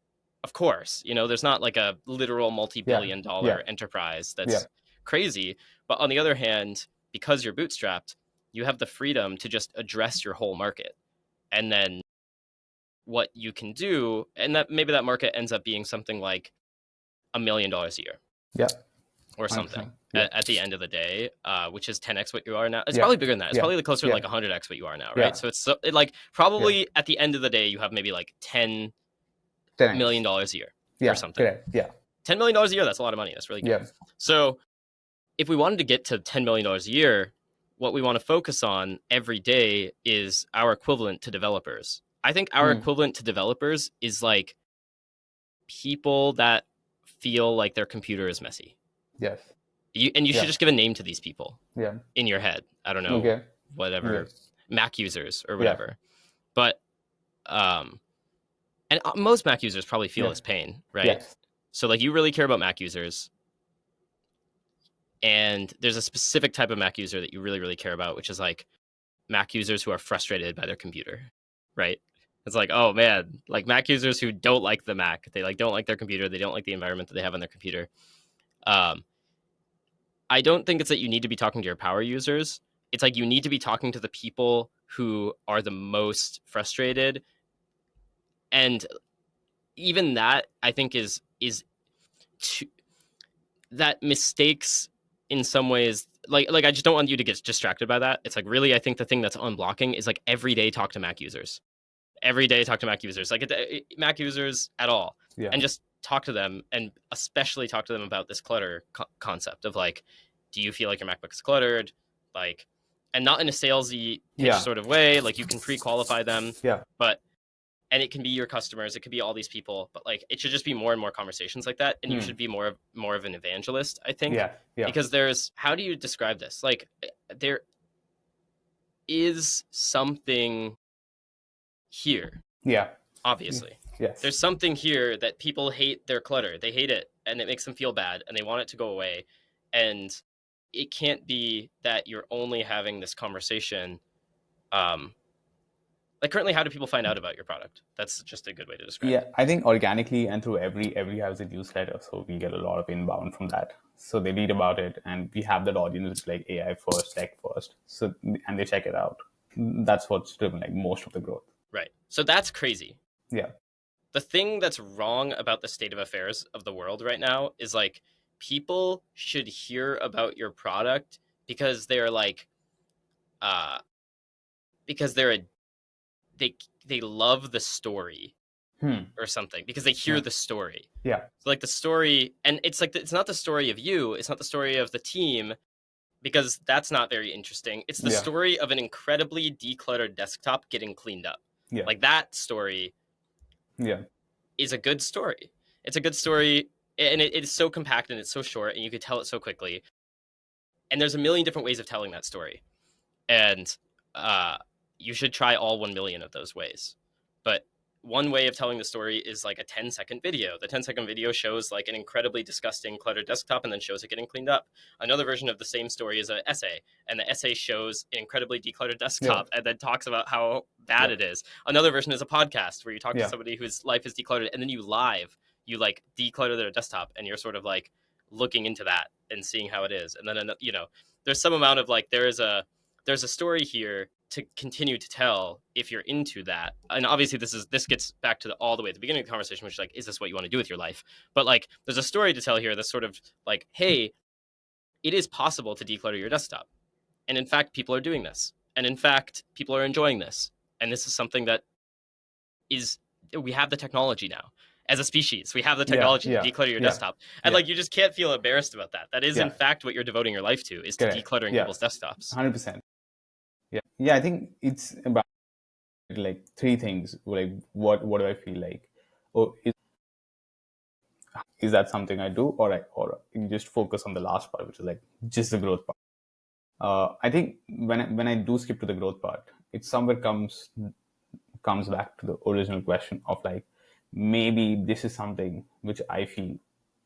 Of course, there's not like a literal multi-billion dollar enterprise that's crazy. But on the other hand, because you're bootstrapped, you have the freedom to just address your whole market. And then what you can do, and that maybe that market ends up being something like $1 million a year. Yeah. Or something yeah. at the end of the day, which is 10x what you are now. It's probably bigger than that. It's probably closer to like 100x what you are now, right? So it's like probably at the end of the day, you have maybe like $10 million a year or something. Correct. Yeah. $10 million a year, that's a lot of money. That's really good. Yeah. So if we wanted to get to $10 million a year, what we want to focus on every day is our equivalent to developers. I think our equivalent to developers is like people that feel like their computer is messy. Yes. You should just give a name to these people. Yeah. In your head. I don't know, whatever, Mac users or whatever. But and most Mac users probably feel this pain, right? Yes. So like, you really care about Mac users, and there's a specific type of Mac user that you really, really care about, which is like Mac users who are frustrated by their computer, right? It's like, oh man, like Mac users who don't like the Mac, they like don't like their computer, they don't like the environment that they have on their computer. I don't think it's that you need to be talking to your power users. It's like, you need to be talking to the people who are the most frustrated. And even that, I think, is that mistakes in some ways, like I just don't want you to get distracted by that. It's like, really, I think the thing that's unblocking is like, every day talk to Mac users. Every day talk to Mac users, like Mac users at all. And just talk to them, and especially talk to them about this clutter concept of like, do you feel like your MacBook is cluttered? Like, and not in a salesy pitch sort of way. Like, you can pre-qualify them, and it can be your customers, it could be all these people, but like, it should just be more and more conversations like that. And you should be more of an evangelist, I think. Because how do you describe this? Like, there is something here. Obviously. There's something here that people hate their clutter. They hate it, and it makes them feel bad, and they want it to go away. And it can't be that you're only having this conversation. Like, currently, how do people find out about your product? That's just a good way to describe it. I think organically, and through every has a newsletter, so we get a lot of inbound from that. So they read about it, and we have that audience like AI first, tech first. So, and they check it out. That's what's driven like most of the growth. Right. So that's crazy. Yeah. The thing that's wrong about the state of affairs of the world right now is like, people should hear about your product because they're like, because they love the story or something, because they hear the story. So like, the story, and it's like, it's not the story of you, it's not the story of the team, because that's not very interesting. It's the story of an incredibly decluttered desktop getting cleaned up. Like, that story is a good story. It's a good story, and it is so compact, and it's so short, and you could tell it so quickly. And there's a million different ways of telling that story. And you should try all 1 million of those ways. But one way of telling the story is like a 10-second video. The 10-second video shows like an incredibly disgusting cluttered desktop, and then shows it getting cleaned up. Another version of the same story is an essay, and the essay shows an incredibly decluttered desktop and then talks about how bad it is. Another version is a podcast where you talk to somebody whose life is decluttered, and then you like declutter their desktop, and you're sort of like looking into that and seeing how it is. And then, there's some amount of like, there's a story here to continue to tell if you're into that. And obviously this gets back to all the way at the beginning of the conversation, which is like, is this what you want to do with your life? But like, there's a story to tell here that's sort of like, hey, it is possible to declutter your desktop. And in fact, people are doing this. And in fact, people are enjoying this. And this is something that we have the technology now. As a species, we have the technology to declutter your desktop. And like, you just can't feel embarrassed about that. That is in fact what you're devoting your life to, is to decluttering people's desktops. 100%. Yeah, I think it's about like three things. Like, what do I feel like? Oh, is that something I do, or you just focus on the last part, which is like just the growth part. I think when I do skip to the growth part, it somewhere comes back to the original question of like, maybe this is something which I feel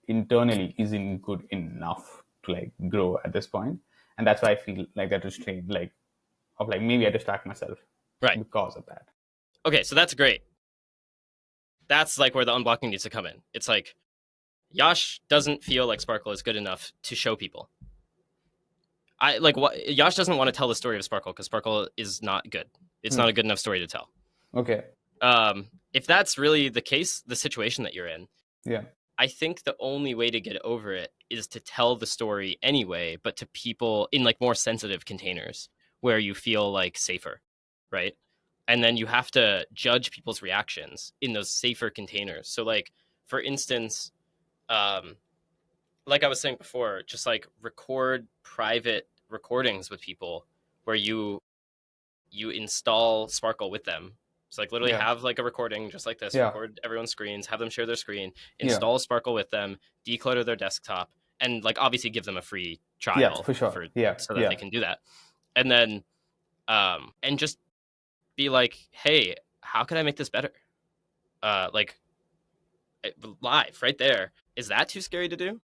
internally isn't good enough to like grow at this point. and that's why I feel like that restraint, like of like maybe I distract myself Right. because of that. Okay, so that's great. That's like where the unblocking needs to come in. It's like Yash doesn't feel like Sparkle is good enough to show people. I like what Yash doesn't want to tell the story of Sparkle because Sparkle is not good. It's not a good enough story to tell. Okay. If that's really the case, the situation that you're in, Yeah. I think the only way to get over it is to tell the story anyway, but to people in like more sensitive containers where you feel like safer, right? And then you have to judge people's reactions in those safer containers. So like, for instance, like I was saying before, just like record private recordings with people where you install Sparkle with them. So like literally Yeah. have like a recording just like this, Yeah. record everyone's screens, have them share their screen, Yeah. install Sparkle with them, declutter their desktop, and like obviously give them a free Yeah, trial for sure. for Yeah. so that Yeah. they can do that. And then and just be like, hey, how can I make this better? Like live right there. Is that too scary to do?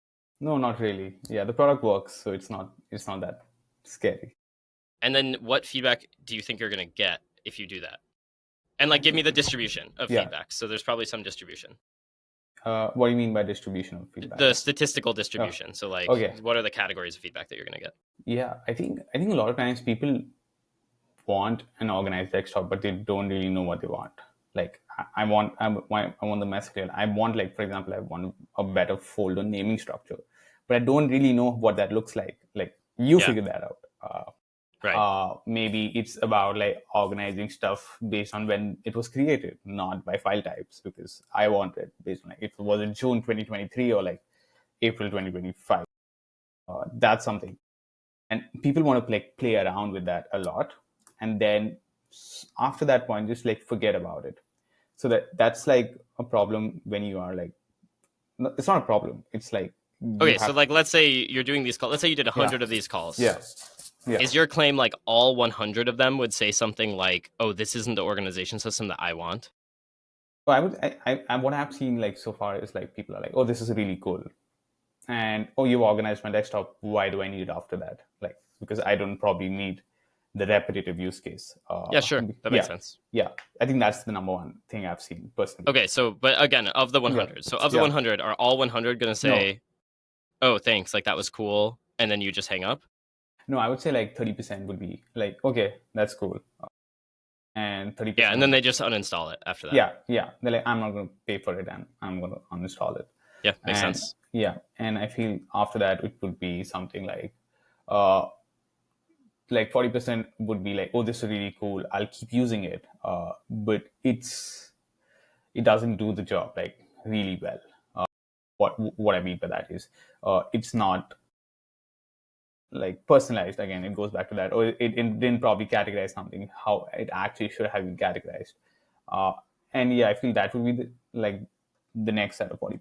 No, not really. Yeah, the product works, so it's not that scary. And then what feedback do you think you're gonna get if you do that? And like give me the distribution of Yeah. feedback. So there's probably some distribution. What do you mean by distribution of feedback? The statistical distribution. So like Okay. what are the categories of feedback that you're gonna get? Yeah, I think a lot of times people want an organized desktop, but they don't really know what they want. Like I want the mess clear. I want, like, for example, I want a better folder naming structure, but I don't really know what that looks like. Like, you Yeah. figure that out. Right. Maybe it's about like organizing stuff based on when it was created, not by file types, because I want it based on like if it was in June 2023 or like April 2025. That's something, and people want to play around with that a lot, and then after that point, just like forget about it. So that's like a problem when you are like, no, it's not a problem. It's like you Okay, so have, like let's say you're doing these calls. Let's say you did yeah, 100 of these calls. yeah, yeah. Is your claim like all 100 of them would say something like, "Oh, this isn't the organization system that I want"? So what I've seen like so far is like people are like, oh, this is really cool, and oh, you've organized my desktop. Why do I need it after that? Like, because I don't probably need the repetitive use case. Yeah, sure. That makes Yeah, sense. yeah. I think that's the number one thing I've seen personally. Okay, so but again, of the Yeah, 100. So of the yeah. 100, are all 100 going to No, say, "Oh, thanks, like that was cool," and then you just hang up? no. I would say like 30% would be like, okay, that's cool, and thirty Yeah, percent and then would, they just uninstall it after that. yeah, yeah. They're like, I'm not going to pay for it, and I'm going to uninstall it. Yeah, makes And sense. yeah, and I feel after that it would be something uh, like 40% would be like, oh, this is really cool. I'll keep using it, but it doesn't do the job like really well. What I mean by that is, it's not like personalized. Again, it goes back to that, or it didn't probably categorize something how it actually should have been categorized. Uh, and yeah, I feel that would be like the next set of 40%.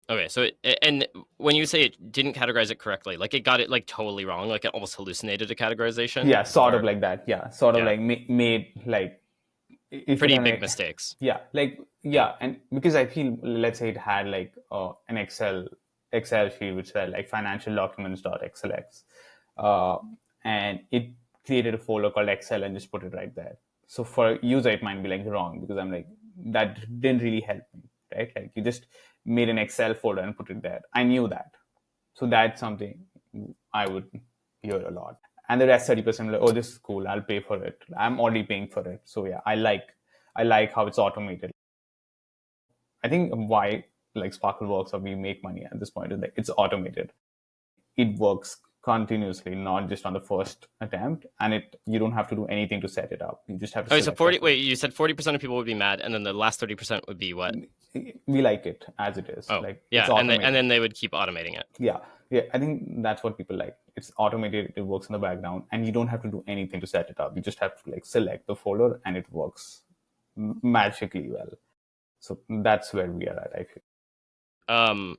Okay, so and when you say it didn't categorize it correctly, like it got it like totally wrong, like it almost hallucinated a categorization. Yeah, sort of Or like that. Yeah, sort of yeah, like made like, if it pretty had big like, mistakes. yeah, like, yeah. And because I feel, let's say it had like an Excel sheet which said like financial documents.xlx, uh, and it created a folder called Excel and just put it right there. So for a user it might be like wrong, because I'm like, that didn't really help me, right? Like, you just made an Excel folder and put it there. I knew that. So that's something I would hear a lot. And the rest 30% like, oh, this is cool, I'll pay for it. I'm already paying for it. So yeah, I like how it's automated. I think why like Sparkle works or we make money at this point is like it's automated. It works continuously, not just on the first attempt, and you don't have to do anything to set it up. You just have to Okay, so select 40. it. Wait, you said 40% of people would be mad, and then the last 30% would be what? We like it as it is. Oh, Like, it's yeah, and automated. then they would keep automating it. Yeah, yeah. I think that's what people like. It's automated. It works in the background, and you don't have to do anything to set it up. You just have to like select the folder, and it works magically well. So that's where we are at, I feel.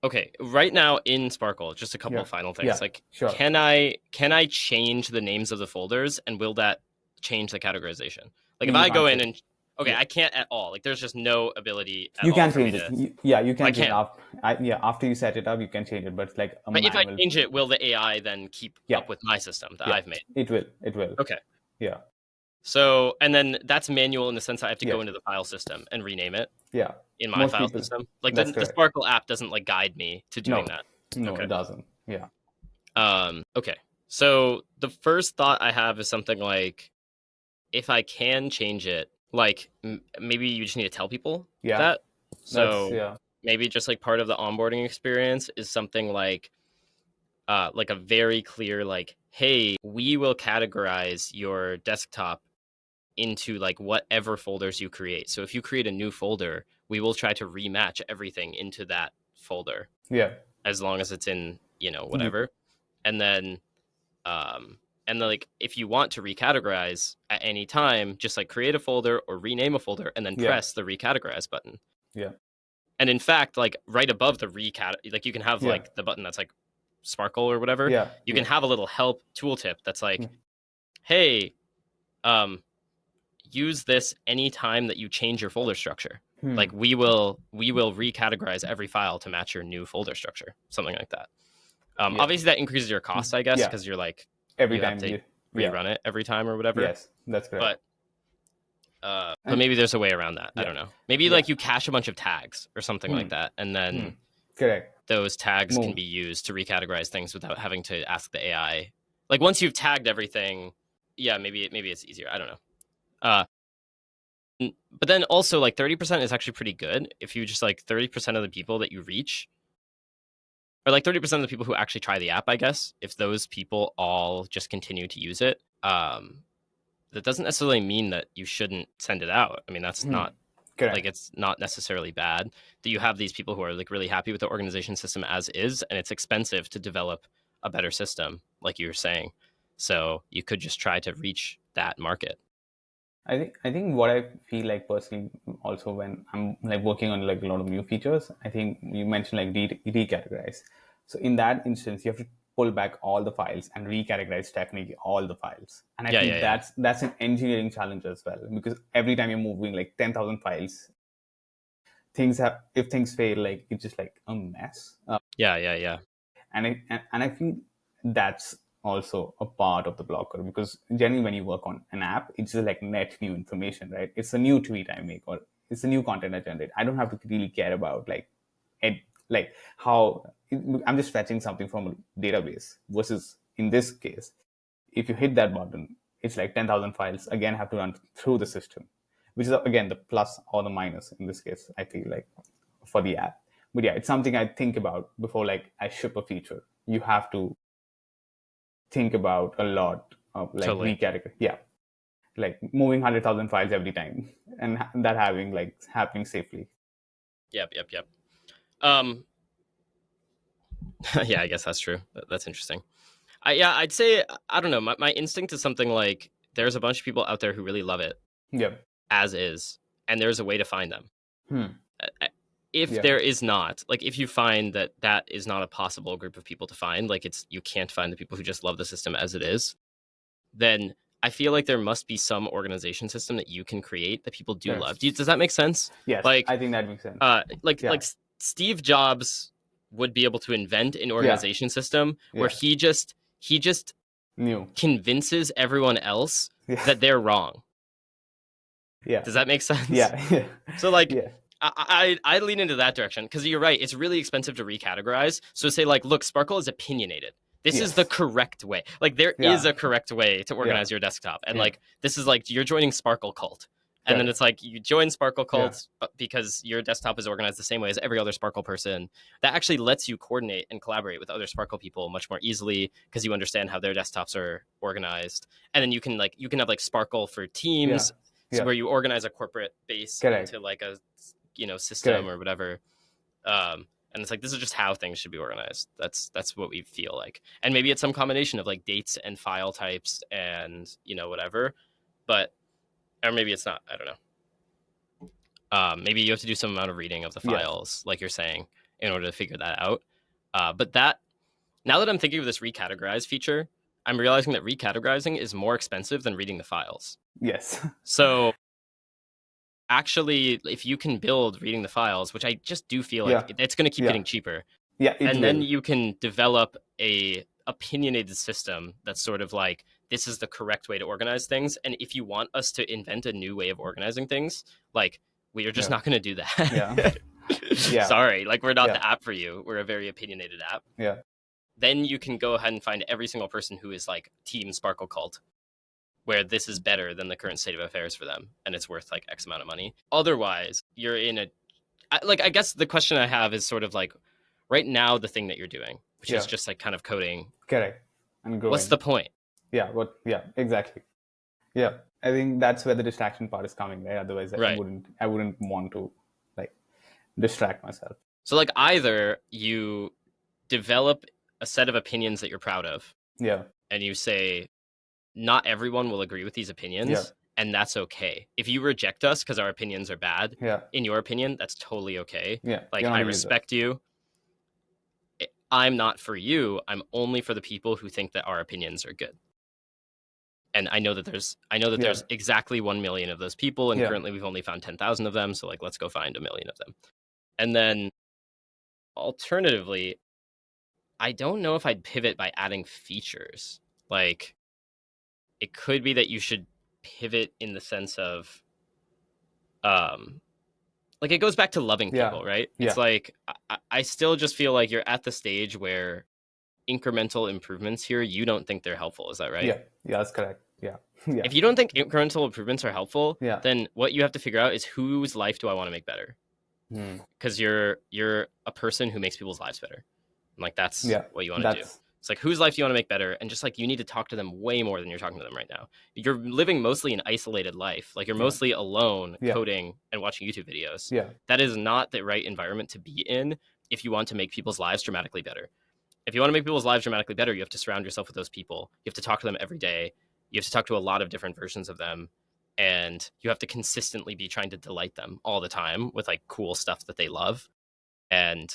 Okay, right now in Sparkle, just a couple Yeah, of final things. yeah, Like, sure. can I change the names of the folders, and will that change the categorization? Like, if You I go can't in change. and okay, Yeah. I can't at all. Like, there's just no ability at You all can for me change to. it. Yeah, you I can change can. After you set it up, you can change it, but it's like a But if I manual. change it, will the AI then keep Yeah, up with my system that yeah, I've made? it will. It will. Okay. Yeah, So, and then that's manual in the sense I have to yeah, go into the file system and rename it yeah. in my Most file people. system. Like That's the correct. Sparkle app doesn't like guide me to doing No, that. no, Okay. it doesn't. Yeah, Okay. So the first thought I have is something like, if I can change it, like maybe you just need to tell people yeah. that. That's So yeah, maybe just like part of the onboarding experience is something like a very clear like, hey, we will categorize your desktop into like whatever folders you create. So if you create a new folder, we will try to rematch everything into that folder yeah. as long as it's in, You, whatever. And then like if you want to recategorize at any time, just like create a folder or rename a folder and then yeah, press the recategorize button. yeah, And in fact, like right above the recat, like you can have yeah, like the button that's like sparkle or whatever. yeah, You can yeah, have a little help tooltip that's yeah. like, hey, um, use this anytime that you change your folder structure. Hmm. Like we will recategorize every file to match your new folder structure, something like that. Yeah, Obviously that increases your cost, I guess, yeah. because you're like Every you have time to you, yeah, rerun it every time or whatever. yes, that's correct. But but And maybe there's a way around that. I yeah, don't know. Maybe yeah. like you cache a bunch of tags or something Hmm. like that, and Hmm. then Correct. those tags can Move. be used to recategorize things without having to ask the AI. Like once you've tagged everything, yeah, maybe it's easier. I don't know. Uh, but then also like 30% is actually pretty good if you just like 30% of the people that you reach, or like 30% of the people who actually try the app, I guess, if those people all just continue to use it, that doesn't necessarily mean that you shouldn't send it out. I mean, that's Hmm. not like Correct. it's not necessarily bad that you have these people who are like really happy with the organization system as is, and it's expensive to develop a better system, like you were saying. So you could just try to reach that market. I think what I feel like personally also when I'm like working on like a lot of new features, I think you mentioned like recategorize. So in that instance, you have to pull back all the files and recategorize technically all the files. And I Yeah, feel yeah, yeah, that's an engineering challenge as well because every time you're moving like 10,000 files, things have if things fail, like it's just like a mess. yeah, yeah, yeah, And I feel that's also a part of the blocker because generally when you work on an app, it's just like net new information, right? It's a new tweet I make or it's a new content I generate. I don't have to really care about it, like how I'm just fetching something from a database versus in this case, if you hit that button, it's like 10,000 files again have to run through the system, which is again the plus or the minus in this case, I feel like for the app. But yeah, it's something I think about before like I ship a feature. You have to think about a lot of like totally. recategory. Yeah, like moving 100,000 files every time and that having like happening safely. Yep, yep, yep. Um, yeah, I guess that's true. That's interesting. Yeah, I'd say I don't know. My instinct is something like there's a bunch of people out there who really love it Yeah. as is, and there's a way to find them. Hmm. If Yeah. there is not, like if you find that that is not a possible group of people to find, like it's you can't find the people who just love the system as it is, then I feel like there must be some organization system that you can create that people do Correct. love. Does that make sense? Yes, Like, I think that makes sense. like Yeah. Steve Jobs would be able to invent an Yeah. organization system where Yeah. he just New. convinces everyone else Yeah. that they're wrong. Yeah. Does that make sense? Yeah. Yeah. So like Yeah. I lean into that direction because you're right. It's really expensive to recategorize. So say like, look, Sparkle is opinionated. This is the Yes. correct way. Like there is Yeah. a correct way to Yeah. organize your desktop, and Yeah. like this is like you're joining Sparkle Cult, and then Correct. it's like you join Sparkle Yeah. Cult because your desktop is organized the same way as every other Sparkle person. That actually lets you coordinate and collaborate with other Sparkle people much more easily because you understand how their desktops are organized, and then you can have like Sparkle for Yeah. teams, so Yeah. where you organize a corporate base Correct. into like a system Correct. or whatever. And it's like this is just how things should be organized. That's what we feel like, and maybe it's some combination of like dates and file types and whatever, but or maybe it's not. I don't know. Maybe you have to do some amount of reading of the Yes. files, like you're saying, in order to figure that out. But that now that I'm thinking of this recategorize feature, I'm realizing that recategorizing is more expensive than reading the files. Yes. So actually, if you can build reading the files, which I just do feel like it's going to keep getting cheaper, it and will. then you can develop a opinionated system that's sort of like, this is the correct way to organize things, and if you want us to invent a new way of organizing things, like, we are just not going to do that. Sorry, like, we're not the app for you. We're a very opinionated app. Then you can go ahead and find every single person who is like Team Sparkle Cult, where this is better than the current state of affairs for them, and it's worth like X amount of money. Otherwise, you're in I guess the question I have is sort of like, right now, the thing that you're doing, which is just like kind of coding. Correct. And growing. What's the point? Exactly. I think that's where the distraction part is coming, right? Otherwise, Right. I wouldn't want to like distract myself. So like, either you develop a set of opinions that you're proud of, and you say, not everyone will agree with these opinions, and that's okay. If you reject us because our opinions are bad, in your opinion, that's totally okay. Like, I respect you. I'm not for you. I'm only for the people who think that our opinions are good. And I know that there's exactly 1 million of those people, and currently we've only found 10,000 of them. So like, let's go find 1 million of them. And then alternatively, I don't know if I'd pivot by adding features. Like, it could be that you should pivot in the sense of, like, it goes back to loving people, right? It's like, I still just feel like you're at the stage where incremental improvements here, you don't think they're helpful. Is that right? Yeah, that's correct. If you don't think incremental improvements are helpful, then what you have to figure out is, whose life do I want to make better? Because you're a person who makes people's lives better. And like, that's what you want to do. It's like, whose life do you want to make better? And just like, you need to talk to them way more than you're talking to them right now. You're living mostly an isolated life. Like, you're mostly alone coding and watching YouTube videos. That is not the right environment to be in if you want to make people's lives dramatically better. If you want to make people's lives dramatically better, you have to surround yourself with those people. You have to talk to them every day. You have to talk to a lot of different versions of them. And you have to consistently be trying to delight them all the time with like cool stuff that they love. And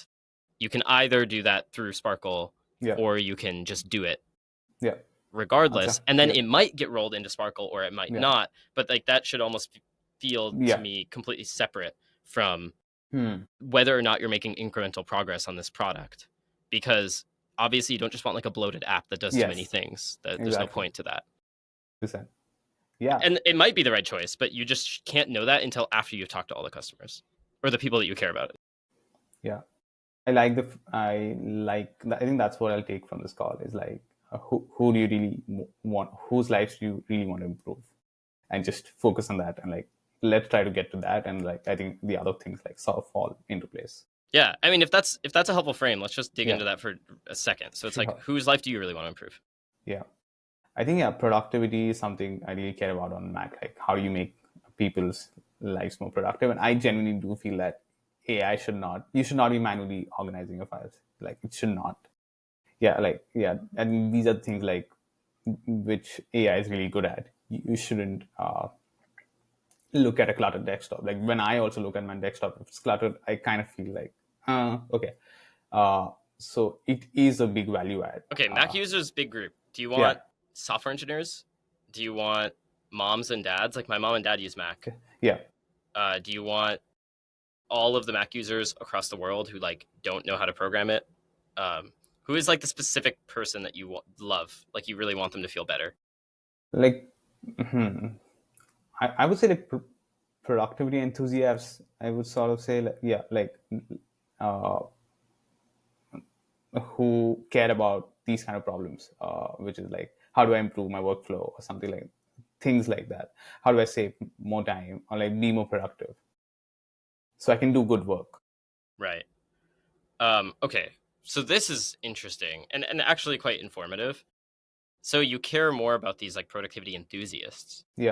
you can either do that through Sparkle, or you can just do it regardless. And then it might get rolled into Sparkle, or it might not. But like, that should almost feel to me completely separate from whether or not you're making incremental progress on this product. Because obviously you don't just want like a bloated app that does too many things. There's no point to that. And it might be the right choice, but you just can't know that until after you've talked to all the customers or the people that you care about. I think that's what I'll take from this call, is like, who do you really want, whose lives do you really want to improve, and just focus on that, and like, let's try to get to that, and like, I think the other things like sort of fall into place. Yeah, I mean, if that's a helpful frame, let's just dig into that for a second. So it's like, whose life do you really want to improve? I think productivity is something I really care about on Mac. Like, how do you make people's lives more productive? And I genuinely do feel that you should not be manually organizing your files. Like, it should not. And these are things like which AI is really good at. You shouldn't look at a cluttered desktop. Like, when I also look at my desktop, if it's cluttered, I kind of feel like, okay. So it is a big value add. Okay, Mac users, big group. Do you want software engineers? Do you want moms and dads? Like, my mom and dad use Mac. Do you want all of the Mac users across the world who like don't know how to program it? Who is like the specific person that you love? Like, you really want them to feel better? Like, I would say like productivity enthusiasts. I would sort of say who care about these kind of problems, which is like, how do I improve my workflow or something, like things like that. How do I save more time or like be more productive so I can do good work? Right. Okay. So this is interesting and actually quite informative. So you care more about these like productivity enthusiasts. Who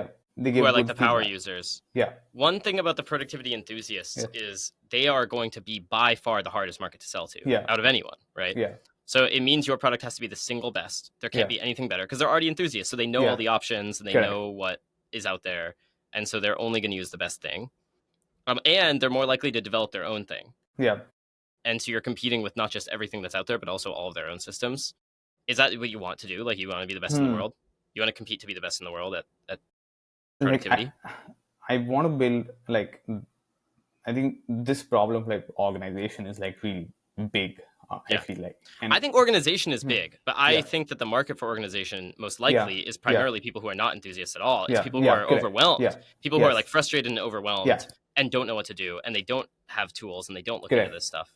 are like the power users. One thing about the productivity enthusiasts is they are going to be by far the hardest market to sell to out of anyone, right? So it means your product has to be the single best. There can't be anything better, because they're already enthusiasts. So they know all the options, and they know what is out there. And so they're only going to use the best thing. And they're more likely to develop their own thing. And so you're competing with not just everything that's out there, but also all of their own systems. Is that what you want to do? Like, you want to be the best in the world? You want to compete to be the best in the world at productivity? Like, I want to build like, I think this problem of like organization is like really big. I Yeah. feel like, I and think organization is big, but I yeah, think that the market for organization most yeah, likely is yeah, primarily people who are not enthusiasts at all. It's yeah, people who yeah, are correct. overwhelmed, Yeah, people who are like yes, frustrated and yeah, overwhelmed and don't know what to do, and they don't have tools and they don't look into correct. this stuff.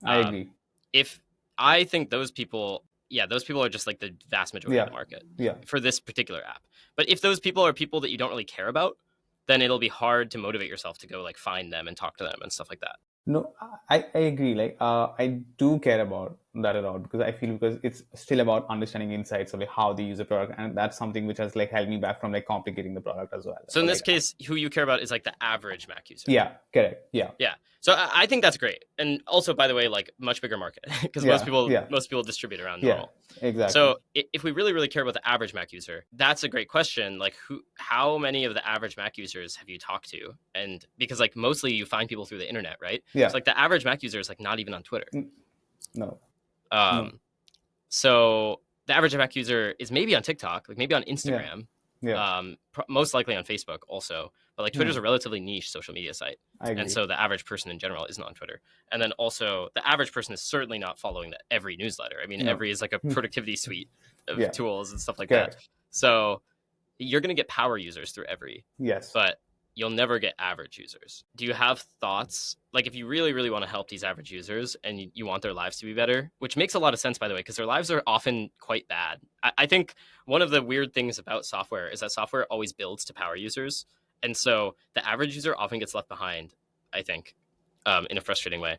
I Um, agree. if I think those people, yeah, those people are just like the vast majority of Yeah, the market yeah. for this particular app. But if those people are people that you don't really care about, then it'll be hard to motivate yourself to go like find them and talk to them and stuff like that. No, I agree. Like, I do care about that a lot because I feel because it's still about understanding insights of like how they use the product, and that's something which has like held me back from like complicating the product as well. So Or in this like, case, who you care about is like the average Mac user. yeah, correct. Yeah, Yeah. So I think that's great. And also, by the way, like much bigger market because yeah, yeah, most people distribute around yeah. normal. Exactly. So if we really, really care about the average Mac user, that's a great question. Like how many of the average Mac users have you talked to? And because like mostly you find people through the internet, right? Yeah. So like the average Mac user is like not even on Twitter. No, no. Um, so the average Mac user is maybe on TikTok, like maybe on Yeah, Instagram, yeah. most likely on Facebook also. But like Twitter's Hmm. a relatively niche social media site, I and agree. so the average person in general isn't on Twitter. And then also the average person is certainly not following every newsletter. I mean, No. every is like a productivity suite of Yeah, tools and stuff like that. correct. So you're going to get power users through every, Yes. but you'll never get average users. Do you have thoughts? Like, if you really, really want to help these average users and you want their lives to be better, which makes a lot of sense, by the way, because their lives are often quite bad. I think one of the weird things about software is that software always builds to power users. And so the average user often gets left behind, I think, in a frustrating way.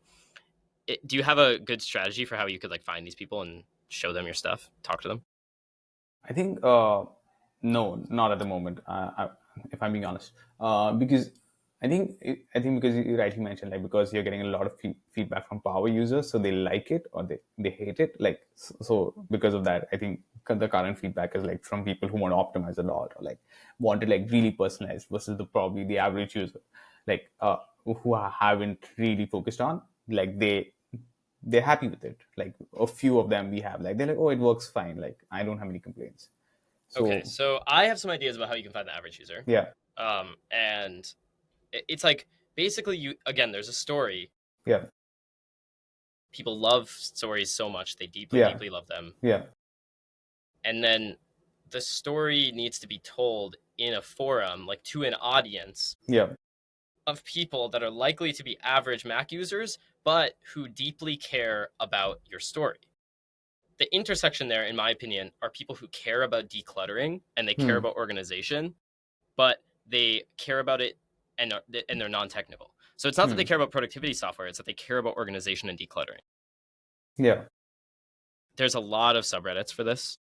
Do you have a good strategy for how you could like find these people and show them your stuff, talk to them? I think no, not at the moment. If I'm being honest, because I think because you rightly mentioned like because you're getting a lot of feedback from power users, so they like it or they hate it. Like so because of that, I think the current feedback is like from people who want to optimize a lot or like want it like really personalized versus the probably the average user, like who haven't really focused on like they're happy with it. Like a few of them we have, like they're like, oh, it works fine. Like I don't have any complaints. Okay, So so I have some ideas about how you can find the average user. yeah, And it's like basically you again. There's a story. yeah, People love stories so much they deeply, yeah, deeply love them, yeah, and then the story needs to be told in a forum, like to an audience yeah, of people that are likely to be average Mac users, but who deeply care about your story. The intersection there, in my opinion, are people who care about decluttering and they care hmm, about organization, but they care about it and they're non-technical. So it's not that they hmm, care about productivity software; it's that they care about organization and decluttering. yeah, There's a lot of subreddits for this,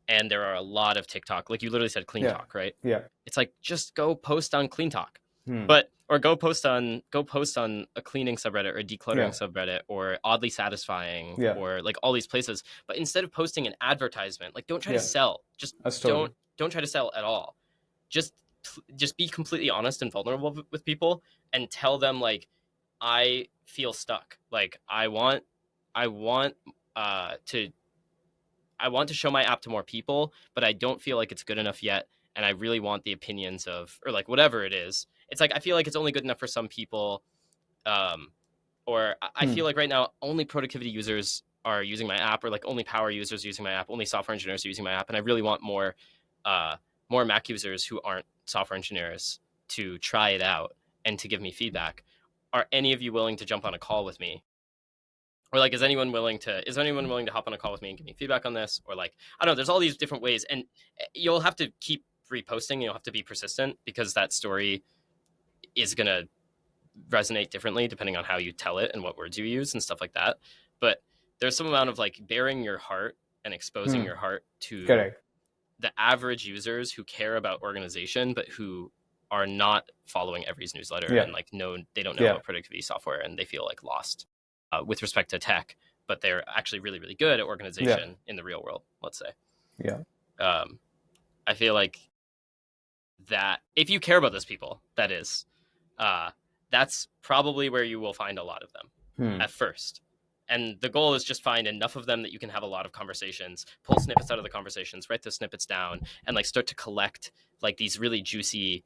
and there are a lot of TikTok. Like you literally said, Clean yeah, Talk, right? yeah, It's like just go post on Clean Talk, hmm, but or go post on a cleaning subreddit or a decluttering yeah, subreddit or oddly satisfying yeah, or like all these places. But instead of posting an advertisement, like don't try to yeah, sell. Just a story. don't try to sell at all. Just just be completely honest and vulnerable with people and tell them like I feel stuck. Like I want to I want to show my app to more people, but I don't feel like it's good enough yet. And I really want the opinions of, or like whatever it is. It's like I feel like it's only good enough for some people, um, or I Hmm, feel like right now only productivity users are using my app, or like only power users are using my app, only software engineers are using my app, and I really want uh, more Mac users who aren't software engineers to try it out and to give me feedback. Are any of you willing to jump on a call with me, or like is anyone willing to hop on a call with me and give me feedback on this, or like I don't know, there's all these different ways, and you'll have to keep reposting, you'll have to be persistent because that story is going to resonate differently depending on how you tell it and what words you use and stuff like that. But there's some amount of like bearing your heart and exposing hmm, your heart to correct. the average users who care about organization but who are not following every's newsletter Yeah, and like no they don't know yeah, about productivity software and they feel like lost with respect to tech, but they're actually really, really good at yeah, organization in the real world, let's say. yeah, um, I feel like that if you care about those people, that is, uh, that's probably where you will find a lot of them hmm, at first. And the goal is just find enough of them that you can have a lot of conversations, pull snippets out of the conversations, write those snippets down, and like start to collect like these really juicy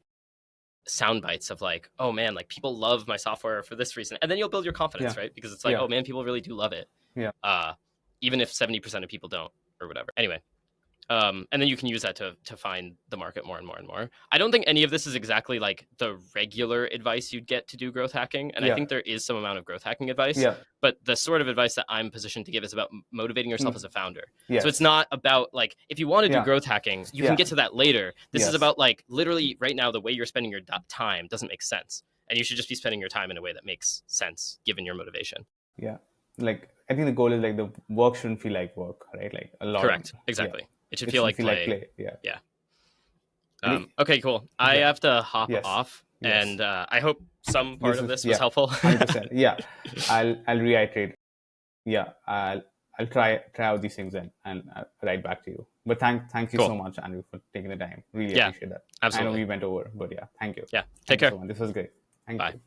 sound bites of like, oh man, like people love my software for this reason, and then you'll build your confidence, Yeah. right? Because it's like, Yeah. oh man, people really do love it, Yeah. uh, even if 70% of people don't or whatever. Anyway, and then you can use that to find the market more and more and more. I don't think any of this is exactly like the regular advice you'd get to do growth hacking, and I Yeah. think there is some amount of growth hacking advice, Yeah. but the sort of advice that I'm positioned to give is about motivating yourself as a founder. So it's Yes. not about like, if you want to do Yeah. growth hacking, you can Yeah. get to that later. This is Yes. about like literally right now, the way you're spending your time doesn't make sense, and you should just be spending your time in a way that makes sense given your motivation. Yeah. Like I think the goal is like the work shouldn't feel like work, right? Like a lot of Correct. yeah. Exactly. It should It feel shouldn't like feel like play. play. Yeah. Yeah. Any Okay, cool. I yeah. have to hop Yes. off, Yes. and I hope some part This of is this was yeah. helpful. 100%. Yeah. I'll reiterate. Yeah. I'll try out these things and I'll write back to you. But thank you Cool. so much, Andrew, for taking the time. Really Yeah, appreciate that. I know absolutely. we went over, but yeah, thank you. Yeah. Take Thank you care. so much. This was great. Thank Bye. you.